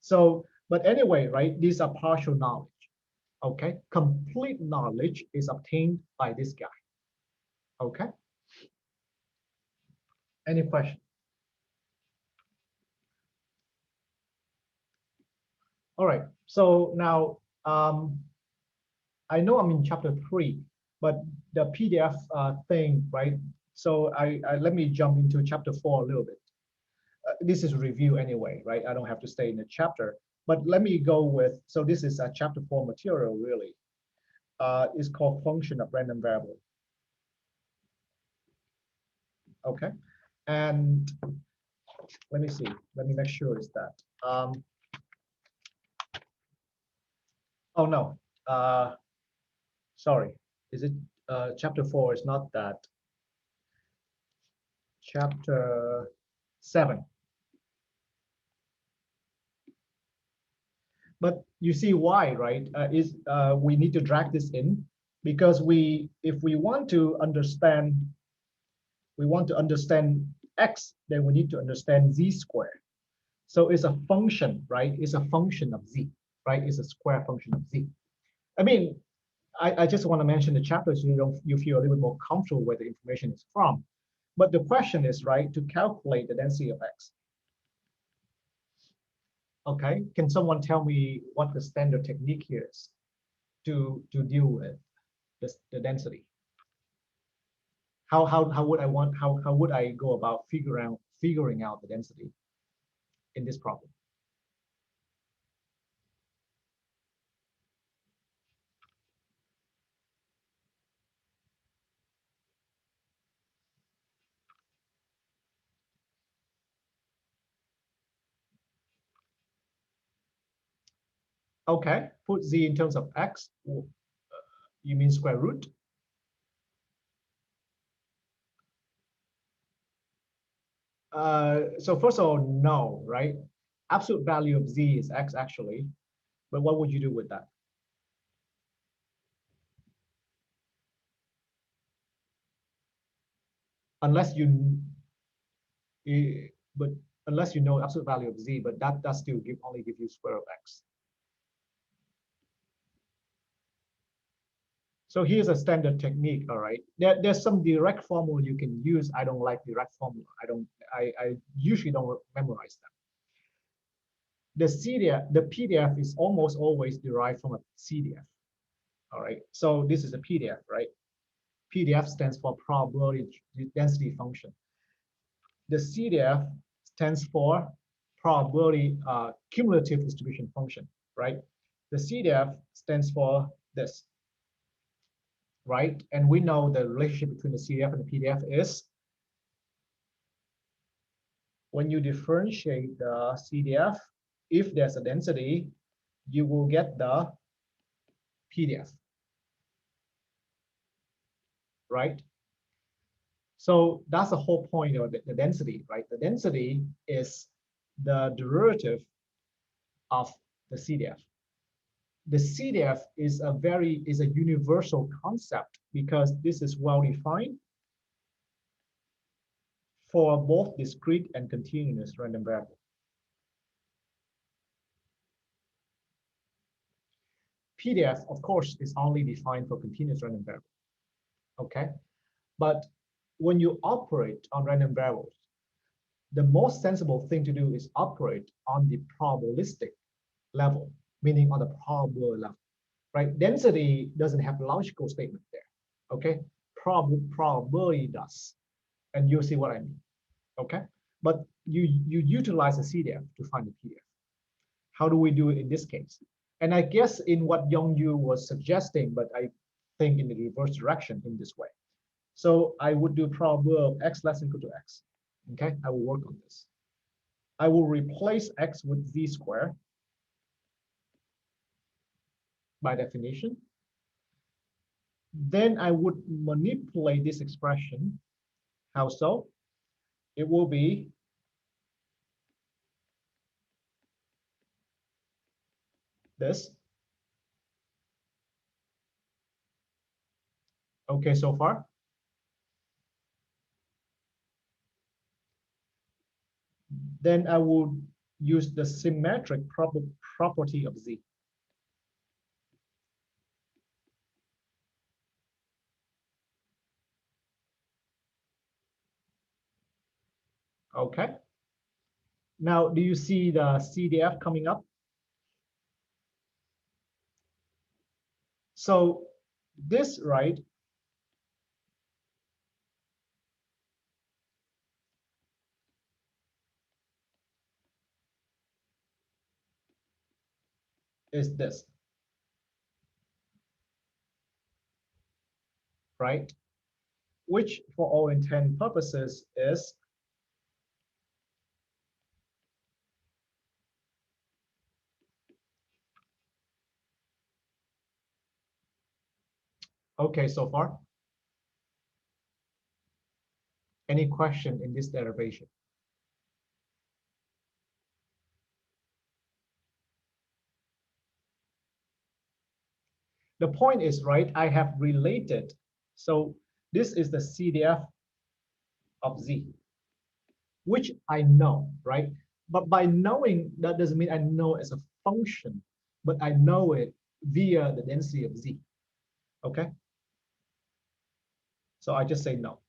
So, but anyway, right? These are partial knowledge. Okay. Complete knowledge is obtained by this guy. Okay. Any question? All right. So now I know I'm in chapter 3, but the PDF thing, right? So let me jump into chapter 4 a little bit. This is review anyway, right? I don't have to stay in the chapter, but let me go with, so this is a chapter 4 material really. It's called function of random variable. Okay. And let me see, let me make sure it's that. Oh no, sorry. Is it chapter 4 is not that. Chapter 7. But you see why, right? We need to drag this in because if we want to understand x, then we need to understand z squared. So it's a function, right? It's a function of z, right? It's a square function of z. I mean, I just want to mention the chapter so you feel a little bit more comfortable where the information is from. But the question is, right, to calculate the density of x. Okay, can someone tell me what the standard technique here is to deal with the density? How would I go about figuring out the density in this problem? Okay, put z in terms of x. You mean square root? So first of all, no, right? Absolute value of z is x actually, but what would you do with that? Unless but unless you know absolute value of z, but that does still only give you square of x. So here's a standard technique, all right? There's some direct formula you can use. I don't like direct formula. I usually don't memorize them. The PDF is almost always derived from a CDF, all right? So this is a PDF, right? PDF stands for probability density function. The CDF stands for probability cumulative distribution function, right? The CDF stands for this, right? And we know the relationship between the CDF and the PDF is when you differentiate the CDF, if there's a density, you will get the PDF, right? So that's the whole point of the density, right? The density is the derivative of the CDF. The CDF is a universal concept because this is well defined for both discrete and continuous random variable. PDF, of course, is only defined for continuous random variable. Okay, but when you operate on random variables, the most sensible thing to do is operate on the probabilistic level, meaning on the probability level, right? Density doesn't have a logical statement there, okay? Probability does, and you'll see what I mean, okay? But you utilize a CDF to find the PDF. How do we do it in this case? And I guess in what Youngyu was suggesting, but I think in the reverse direction in this way. So I would do probability of x less than equal to x. Okay, I will work on this. I will replace x with z squared by definition. Then I would manipulate this expression. How so? It will be this. Okay, so far. Then I will use the symmetric property of z. Okay. Now, do you see the CDF coming up? So this, right, is this, right? Which for all intent and purposes is okay so far. Any question in this derivation? The point is, right, I have related. So this is the CDF of z, which I know, right? But by knowing, that doesn't mean I know as a function, but I know it via the density of z, okay? So I just say no,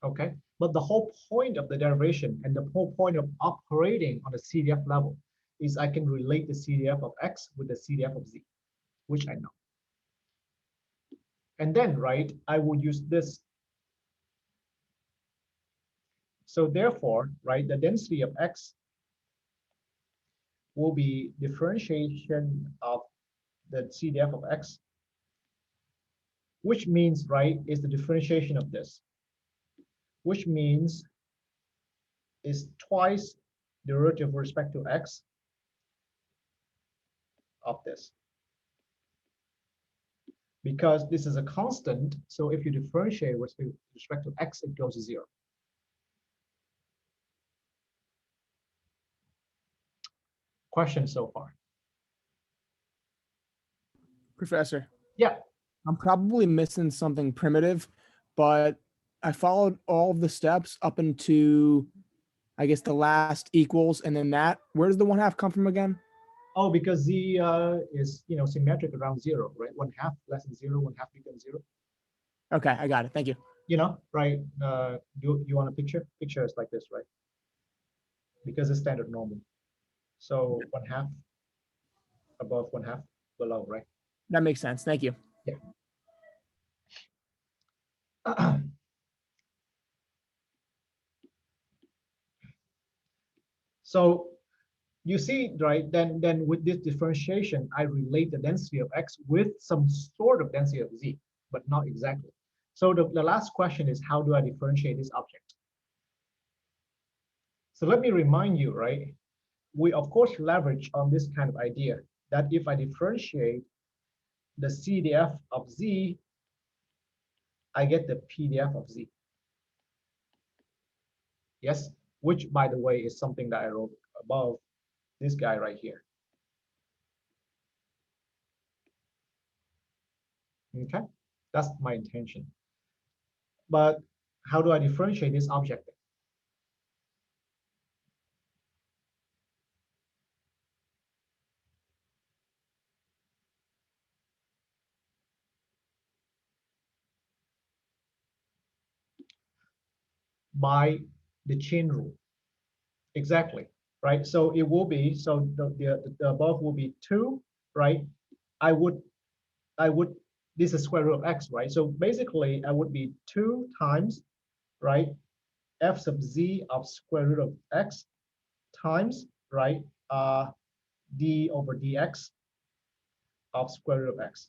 okay? But the whole point of the derivation and the whole point of operating on the CDF level is I can relate the CDF of x with the CDF of z, which I know. And then, right, I will use this. So therefore, right, the density of x will be differentiation of the CDF of x, which means, right, is the differentiation of this, which means is twice derivative with respect to x of this. Because this is a constant, so if you differentiate with respect to x, it goes to 0. Question so far? Professor, Yeah. I'm probably missing something primitive, but I followed all of the steps up into, I guess, the last equals, and then that. Where does the 1/2 come from again? Oh, because z is symmetric around 0, right? 1/2 less than 0, 1/2 becomes 0. Okay, I got it. Thank you. Right? Do you want a picture? Picture is like this, right? Because it's standard normal. So 1/2 above, 1/2 below, right? That makes sense. Thank you. Yeah. So you see, right, then with this differentiation, I relate the density of x with some sort of density of z, but not exactly. So the last question is, how do I differentiate this object? So let me remind you, right, we of course leverage on this kind of idea that if I differentiate the CDF of z, I get the PDF of z. Yes, which by the way is something that I wrote above this guy right here. Okay, that's my intention. But how do I differentiate this object? By the chain rule. Exactly, right? So it will be, so the above will be 2, right? I would, this is square root of x, right? So basically, I would be 2 times, right, f sub z of square root of x times, right, d over dx of square root of x.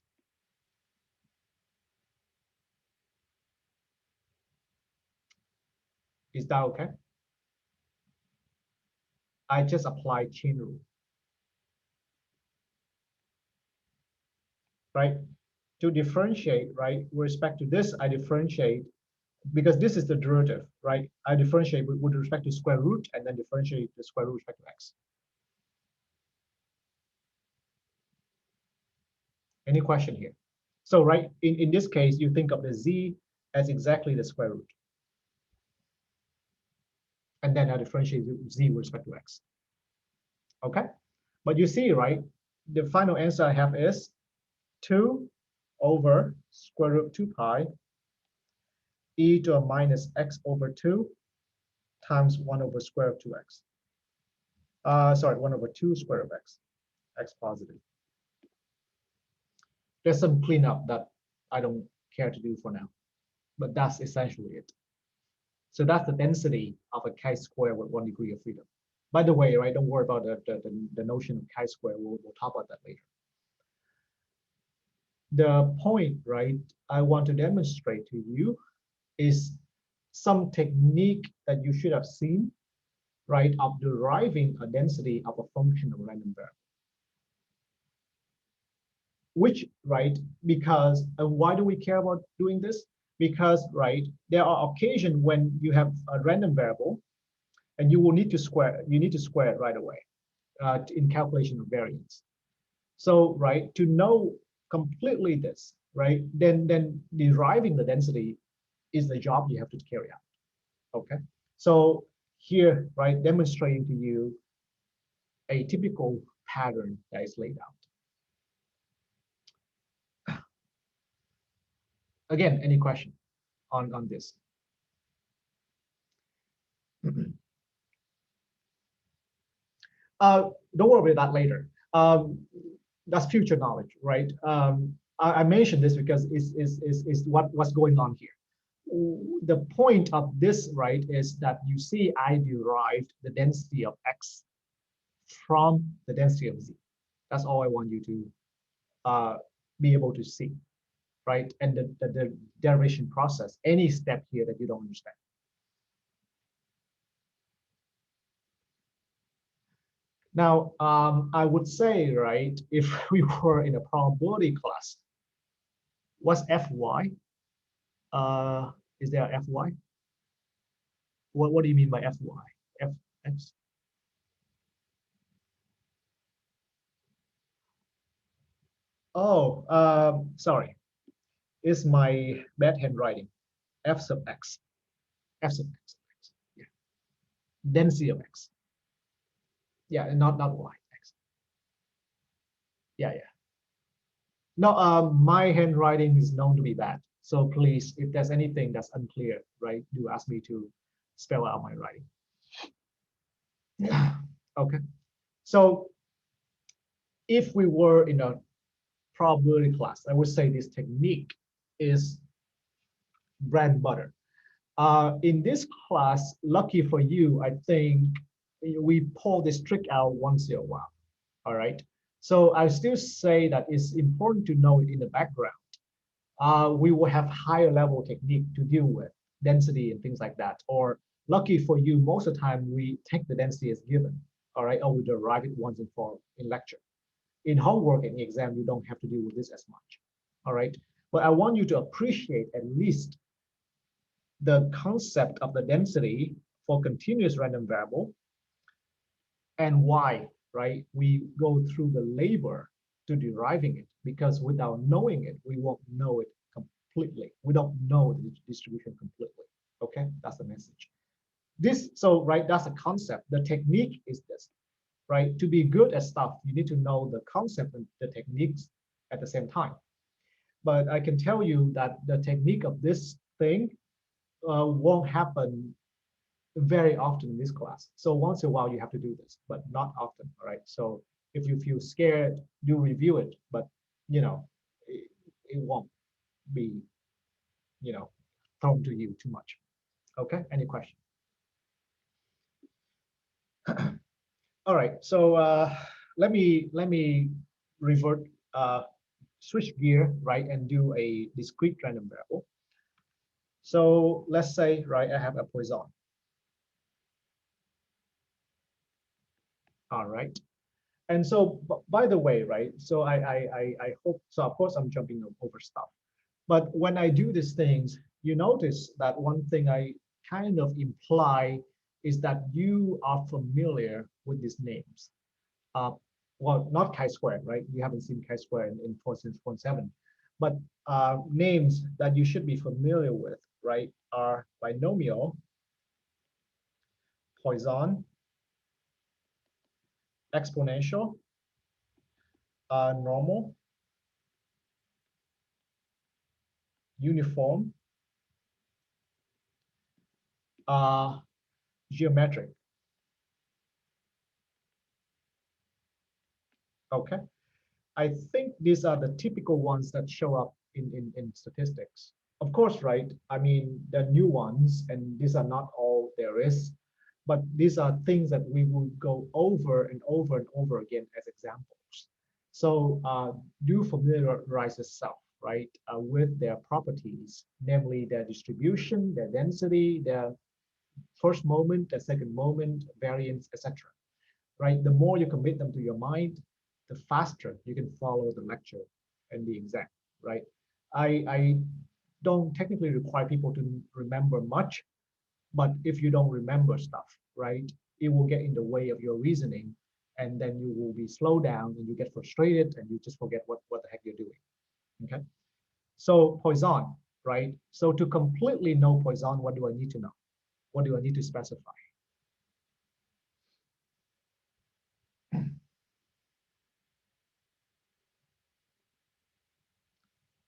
Is that okay? I just apply chain rule, right? To differentiate, right, with respect to this, I differentiate because this is the derivative, right? I differentiate with respect to square root and then differentiate the square root with respect to x. Any question here? So, right, in this case, you think of the z as exactly the square root. And then I differentiate z with respect to x. Okay? But you see, right, the final answer I have is 2 over square root of 2 pi e to a minus x over 2 times 1 over square root of 2x. Sorry, 1 over 2 square root of x positive. There's some cleanup that I don't care to do for now, but that's essentially it. So that's the density of a chi-square with 1 degree of freedom. By the way, right, don't worry about the notion of chi-square. We'll talk about that later. The point, right, I want to demonstrate to you is some technique that you should have seen, right, of deriving a density of a function of a random variable. Which, right, because why do we care about doing this? Because, right, there are occasions when you have a random variable and you will need to square it right away in calculation of variance. So, right, to know completely this, right, then deriving the density is the job you have to carry out. Okay, so here, right, demonstrating to you a typical pattern that is laid out. Again, any question on this? Don't worry about that later. That's future knowledge, right? I mentioned this because is what's going on here. The point of this, right, is that you see I derived the density of x from the density of z. That's all I want you to be able to see, right? And the derivation process, any step here that you don't understand. Now, I would say, right, if we were in a probability class, what's Fy? Is there Fy? What do you mean by Fy? Fx? Oh, sorry. It's my bad handwriting. F sub x. F sub x. Yeah. Density of x. Yeah, and not y. X. Yeah, yeah. No, my handwriting is known to be bad. So please, if there's anything that's unclear, right, do ask me to spell out my writing. Okay. So if we were in a probability class, I would say this technique is bread and butter. In this class, lucky for you, I think we pull this trick out once in a while. All right. So I still say that it's important to know it in the background. We will have higher level technique to deal with density and things like that. Or lucky for you, most of the time we take the density as given. All right, or we derive it once and for all in lecture. In homework and exam, you don't have to deal with this as much. All right, but I want you to appreciate at least the concept of the density for continuous random variable and why, right? We go through the labor to deriving it, because without knowing it, we won't know it completely. We don't know the distribution completely. Okay, that's the message. So right, that's the concept. The technique is this, right? To be good at stuff, you need to know the concept and the techniques at the same time. But I can tell you that the technique of this thing won't happen very often in this class. So once in a while you have to do this, but not often, all right? So if you feel scared, do review it, but it won't be, thrown to you too much. Okay, any question? All right, so let me revert, switch gear, right, and do a discrete random variable. So let's say, right, I have a Poisson. All right. And so, by the way, right, so I hope, so of course I'm jumping over stuff. But when I do these things, you notice that one thing I kind of imply is that you are familiar with these names. Well, not chi-square, right? You haven't seen chi-square in 4.7, but names that you should be familiar with, right, are binomial, Poisson, exponential, normal, uniform, geometric. Okay. I think these are the typical ones that show up in statistics. Of course, right? I mean, the new ones, and these are not all there is, but these are things that we will go over and over and over again as examples. So do familiarize yourself, right, with their properties, namely their distribution, their density, their first moment, their second moment, variance, etc. Right? The more you commit them to your mind, the faster you can follow the lecture and the exam, right? I don't technically require people to remember much, but if you don't remember stuff, right, it will get in the way of your reasoning, and then you will be slowed down and you get frustrated and you just forget what the heck you're doing. Okay. So Poisson, right? So to completely know Poisson, what do I need to know? What do I need to specify?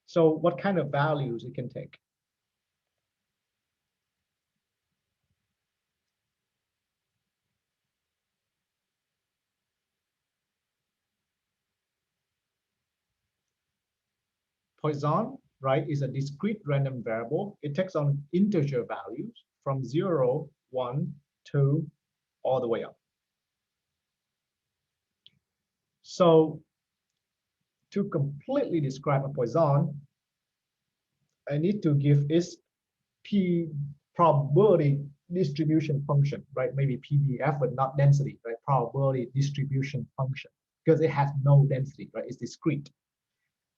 So what kind of values it can take? Poisson, right, is a discrete random variable. It takes on integer values from 0, 1, 2, all the way up. So to completely describe a Poisson, I need to give its probability distribution function, right? Maybe PDF, but not density, right? Probability distribution function, because it has no density, right? It's discrete.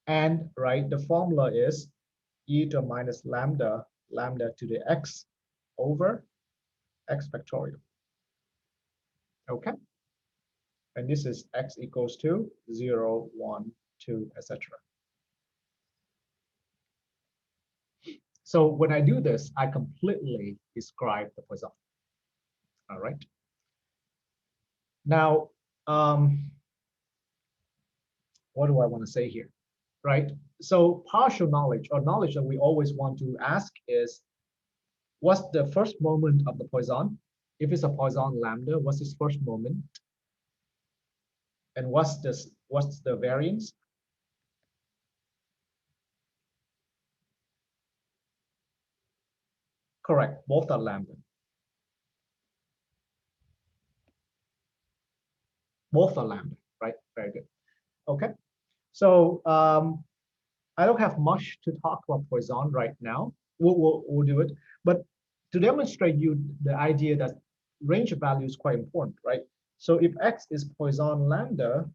And right, the formula is e to the minus lambda to the x over x factorial. Okay. And this is x equals to 0, 1, 2, etc. So when I do this, I completely describe the Poisson. All right. Now, what do I want to say here? Right. So partial knowledge, or knowledge that we always want to ask, is what's the first moment of the Poisson? If it's a Poisson lambda, what's its first moment? And what's the variance? Correct, both are lambda. Both are lambda, right? Very good. Okay. So I don't have much to talk about Poisson right now. We'll do it. But to demonstrate you the idea that range of value is quite important, right? So if x is Poisson lambda,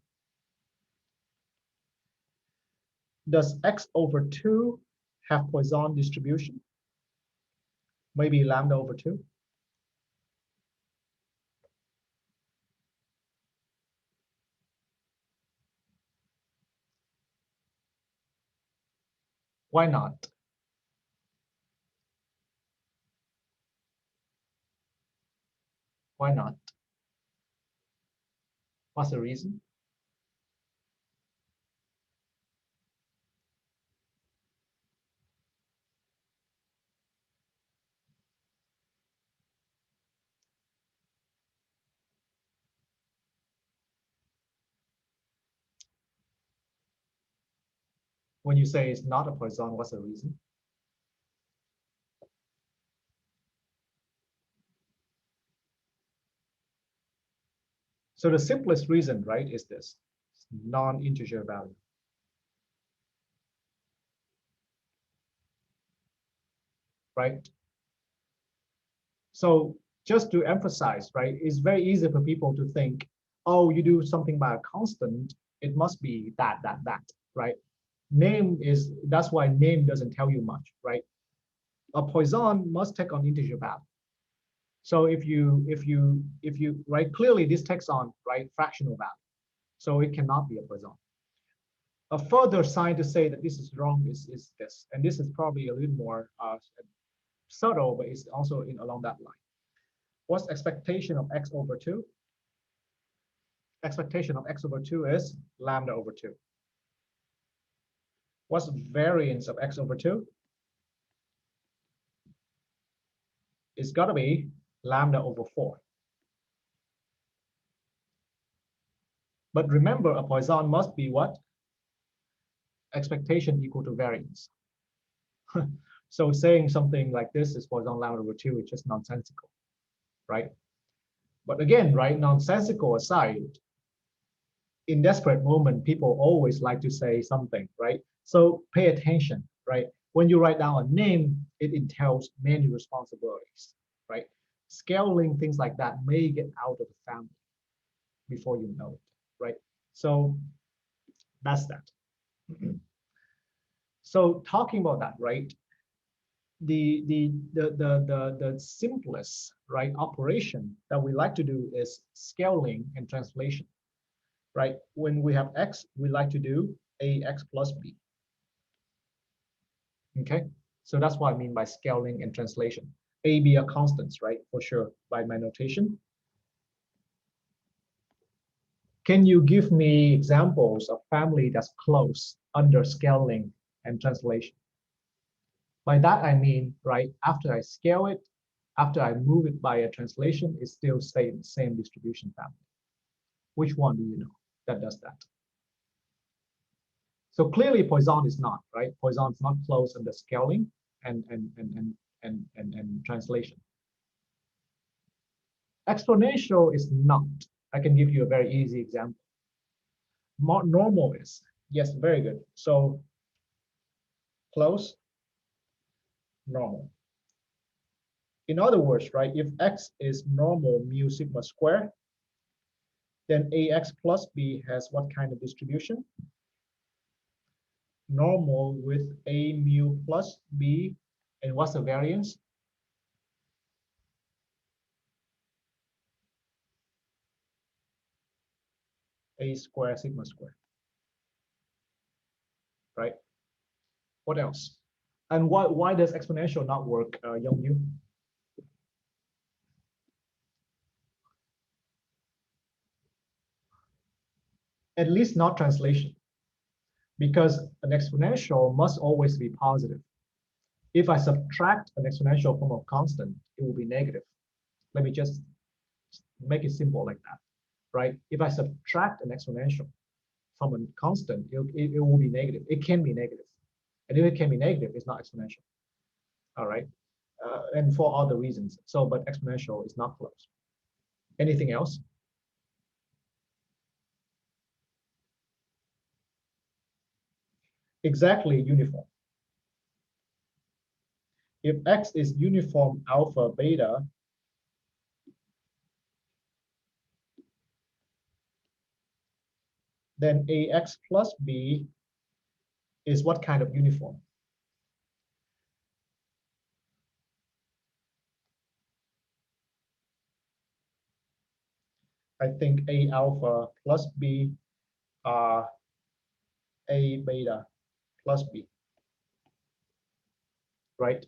does x over 2 have Poisson distribution? Maybe lambda over 2? Why not? Why not? What's the reason? When you say it's not a Poisson, what's the reason? So the simplest reason, right, is this non-integer value. Right? So just to emphasize, right, it's very easy for people to think, oh, you do something by a constant, it must be that, right? Name is, that's why name doesn't tell you much, right? A Poisson must take on integer value. So if you right, clearly this takes on, right, fractional value. So it cannot be a Poisson. A further sign to say that this is wrong is this, and this is probably a little more subtle, but it's also along that line. What's expectation of x over 2? Expectation of x over 2 is lambda over 2. What's variance of x over 2? It's got to be lambda over 4. But remember, a Poisson must be what? Expectation equal to variance. So saying something like this is Poisson lambda over 2 is just nonsensical, right? But again, right, nonsensical aside, in desperate moment, people always like to say something, right? So pay attention, right? When you write down a name, it entails many responsibilities, right? Scaling, things like that may get out of the family before you know it, right? So that's that. So talking about that, right? The simplest, right, operation that we like to do is scaling and translation, right? When we have x, we like to do ax plus b. Okay, so that's what I mean by scaling and translation. A, B are constants, right? For sure, by my notation. Can you give me examples of family that's close under scaling and translation? By that I mean, right, after I scale it, after I move it by a translation, it still stays the same distribution family. Which one do you know that does that? So clearly Poisson is not, right? Poisson is not close under scaling and translation. Exponential is not. I can give you a very easy example. Normal is. Yes, very good. So close, normal. In other words, right, if x is normal mu sigma square, then ax plus b has what kind of distribution? Normal with a mu plus b, and what's the variance? A square sigma square, right? What else? And why does exponential not work, Youngyu? At least not translation, because an exponential must always be positive. If I subtract an exponential from a constant, it will be negative. Let me just make it simple like that, right? If I subtract an exponential from a constant, it will be negative. It can be negative. And if it can be negative, it's not exponential. All right. And for other reasons. So, but exponential is not close. Anything else? Exactly uniform. If x is uniform alpha beta, then ax plus b is what kind of uniform? I think a alpha plus b are a beta plus b, right?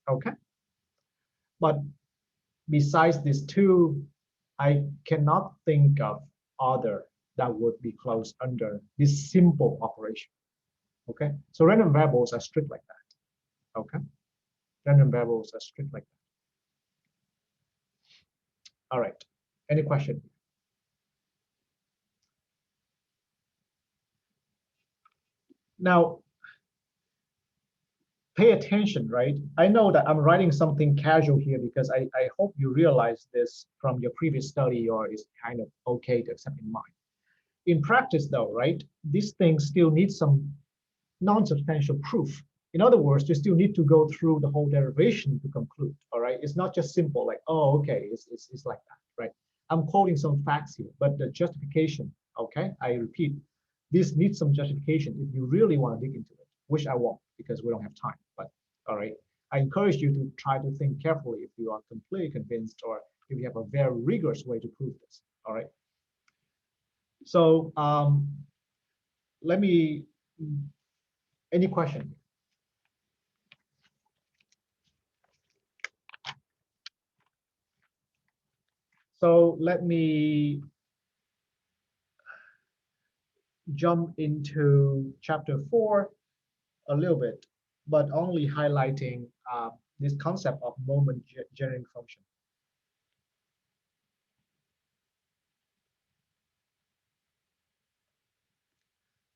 Okay. But besides these two, I cannot think of other that would be close under this simple operation. Okay. So random variables are strict like that. Okay. Random variables are strict like that. All right. Any question? Now, pay attention, right? I know that I'm writing something casual here because I hope you realize this from your previous study, or it's kind of okay to accept in mind. In practice though, right, these things still need some non-substantial proof. In other words, you still need to go through the whole derivation to conclude, all right? It's not just simple like, oh, okay, it's like that, right? I'm quoting some facts here, but the justification, okay, I repeat, this needs some justification if you really want to dig into it, which I won't because we don't have time, but all right. I encourage you to try to think carefully if you are completely convinced or if you have a very rigorous way to prove this, all right? So let me, any question? So let me jump into chapter 4 a little bit, but only highlighting this concept of moment generating function.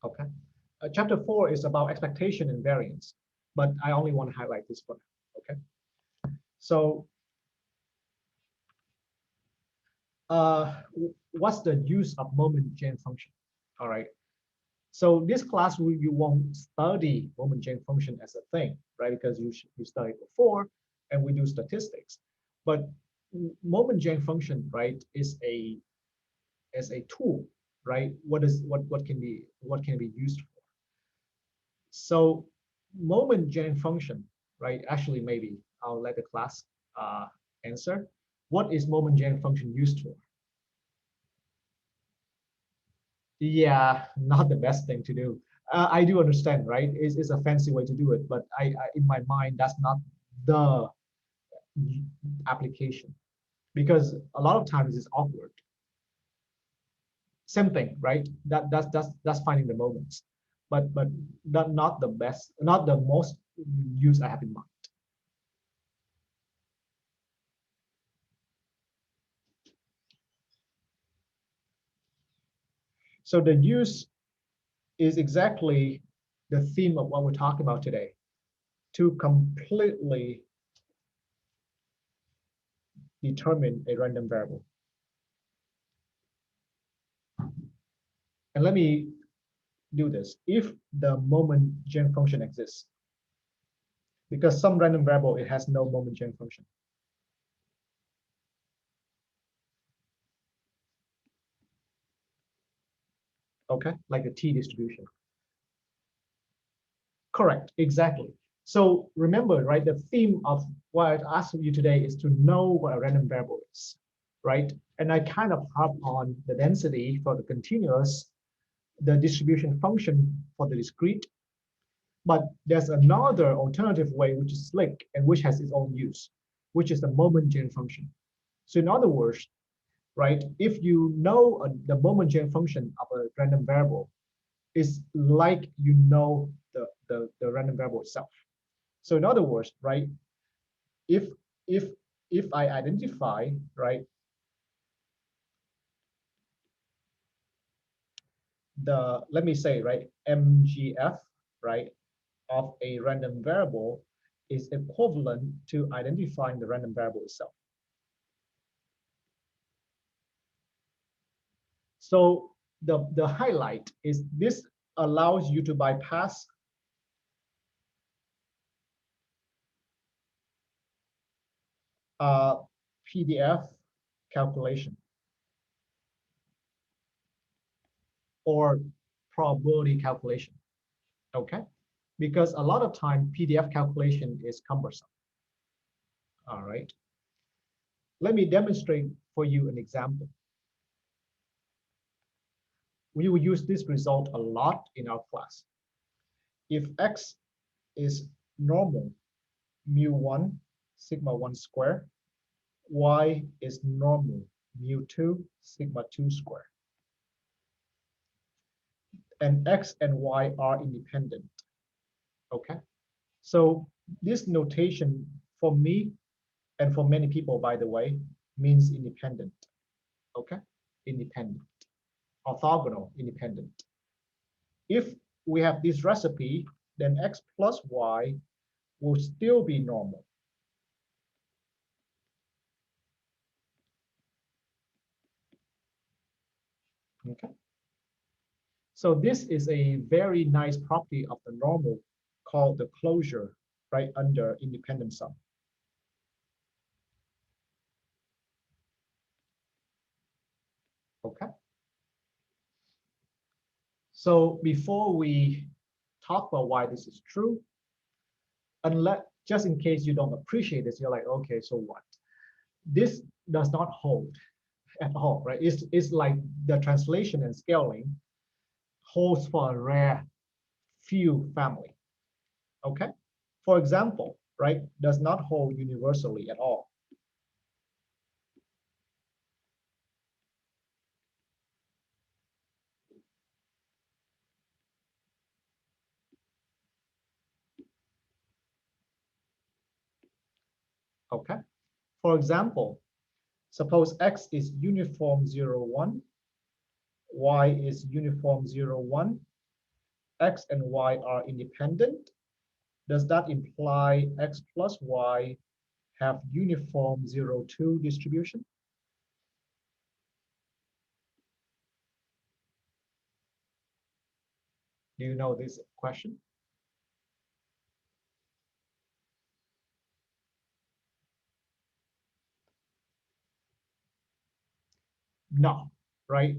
Okay. Chapter 4 is about expectation and variance, but I only want to highlight this for now. Okay. So what's the use of moment gen function? All right. So this class, you won't study moment gen function as a thing, right? Because you studied before, and we do statistics. But moment gen function, right, is a tool, right? What can be used for? So moment gen function, right? Actually, maybe I'll let the class answer. What is moment gen function used for? Yeah, not the best thing to do. I do understand, right? It's a fancy way to do it, but I in my mind, that's not the application, because a lot of times it's awkward. Same thing, right? That's finding the moments, but not the best, not the most use I have in mind. So the use is exactly the theme of what we're talking about today, to completely determine a random variable. And let me do this if the moment gen function exists. Because some random variable, it has no moment gen function. Okay, like a t distribution. Correct, exactly. So remember, right, the theme of what I asked you today is to know what a random variable is, right? And I kind of harp on the density for the continuous, the distribution function for the discrete. But there's another alternative way, which is slick and which has its own use, which is the moment gen function. So in other words, right, if you know the moment gen function of a random variable, is like you know the random variable itself. So in other words, right, if if if I identify, right, the, let me say, right, MGF, right, of a random variable is equivalent to identifying the random variable itself. So the highlight is this allows you to bypass PDF calculation or probability calculation, okay? Because a lot of time PDF calculation is cumbersome, all right? Let me demonstrate for you an example. We will use this result a lot in our class. If X is normal, mu1, sigma 1 square, Y is normal, mu2, sigma 2 square. And X and Y are independent, okay? So this notation for me and for many people, by the way, means independent, okay? Independent, orthogonal, independent. If we have this recipe, then X plus Y will still be normal. Okay. So this is a very nice property of the normal called the closure, right, under independent sum. Okay. So before we talk about why this is true, unless, just in case you don't appreciate this, you're like, okay, so what? This does not hold at all, right? It's like the translation and scaling holds for a rare few family, okay? For example, right, does not hold universally at all. Okay. For example, suppose X is uniform 0, 1, Y is uniform 0, 1, X and Y are independent. Does that imply X plus Y have uniform 0, 2 distribution? Do you know this question? No, right?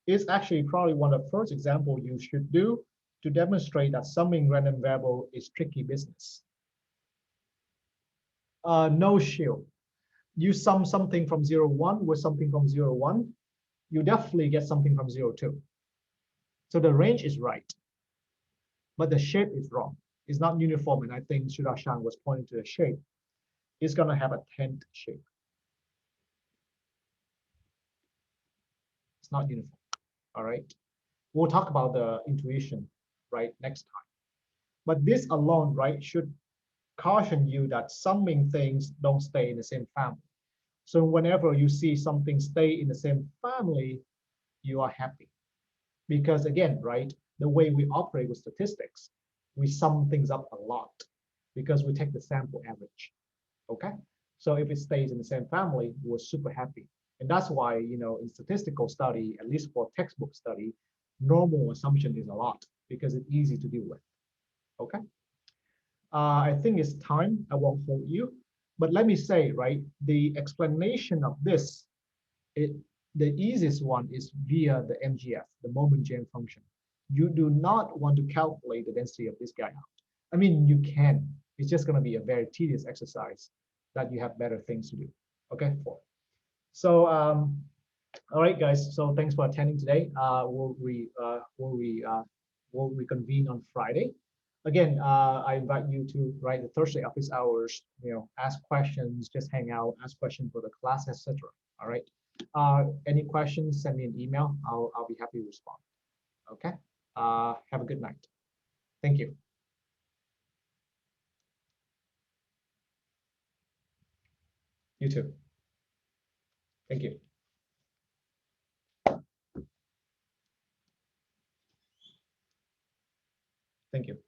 It's actually probably one of the first examples you should do to demonstrate that summing random variable is tricky business. No shield. You sum something from 0, 1 with something from 0, 1, you definitely get something from 0, 2. So the range is right, but the shape is wrong. It's not uniform, and I think Shudashan was pointing to the shape. It's going to have a tent shape. It's not uniform, all right? We'll talk about the intuition, right, next time. But this alone, right, should caution you that summing things don't stay in the same family. So whenever you see something stay in the same family, you are happy. Because again, right, the way we operate with statistics, we sum things up a lot because we take the sample average, okay? So if it stays in the same family, we're super happy. And that's why, you know, in statistical study, at least for textbook study, normal assumption is a lot because it's easy to deal with. Okay. I think it's time. I won't hold you, but let me say, right, the explanation of this, the easiest one is via the MGF, the moment gen function. You do not want to calculate the density of this guy out. I mean, you can. It's just going to be a very tedious exercise that you have better things to do. Okay. So, all right, guys. So thanks for attending today. We'll reconvene on Friday. Again, I invite you to write the Thursday office hours. Ask questions, just hang out, ask questions for the class, etc. All right. Any questions? Send me an email. I'll be happy to respond. Okay. Have a good night. Thank you. You too. Thank you. Thank you.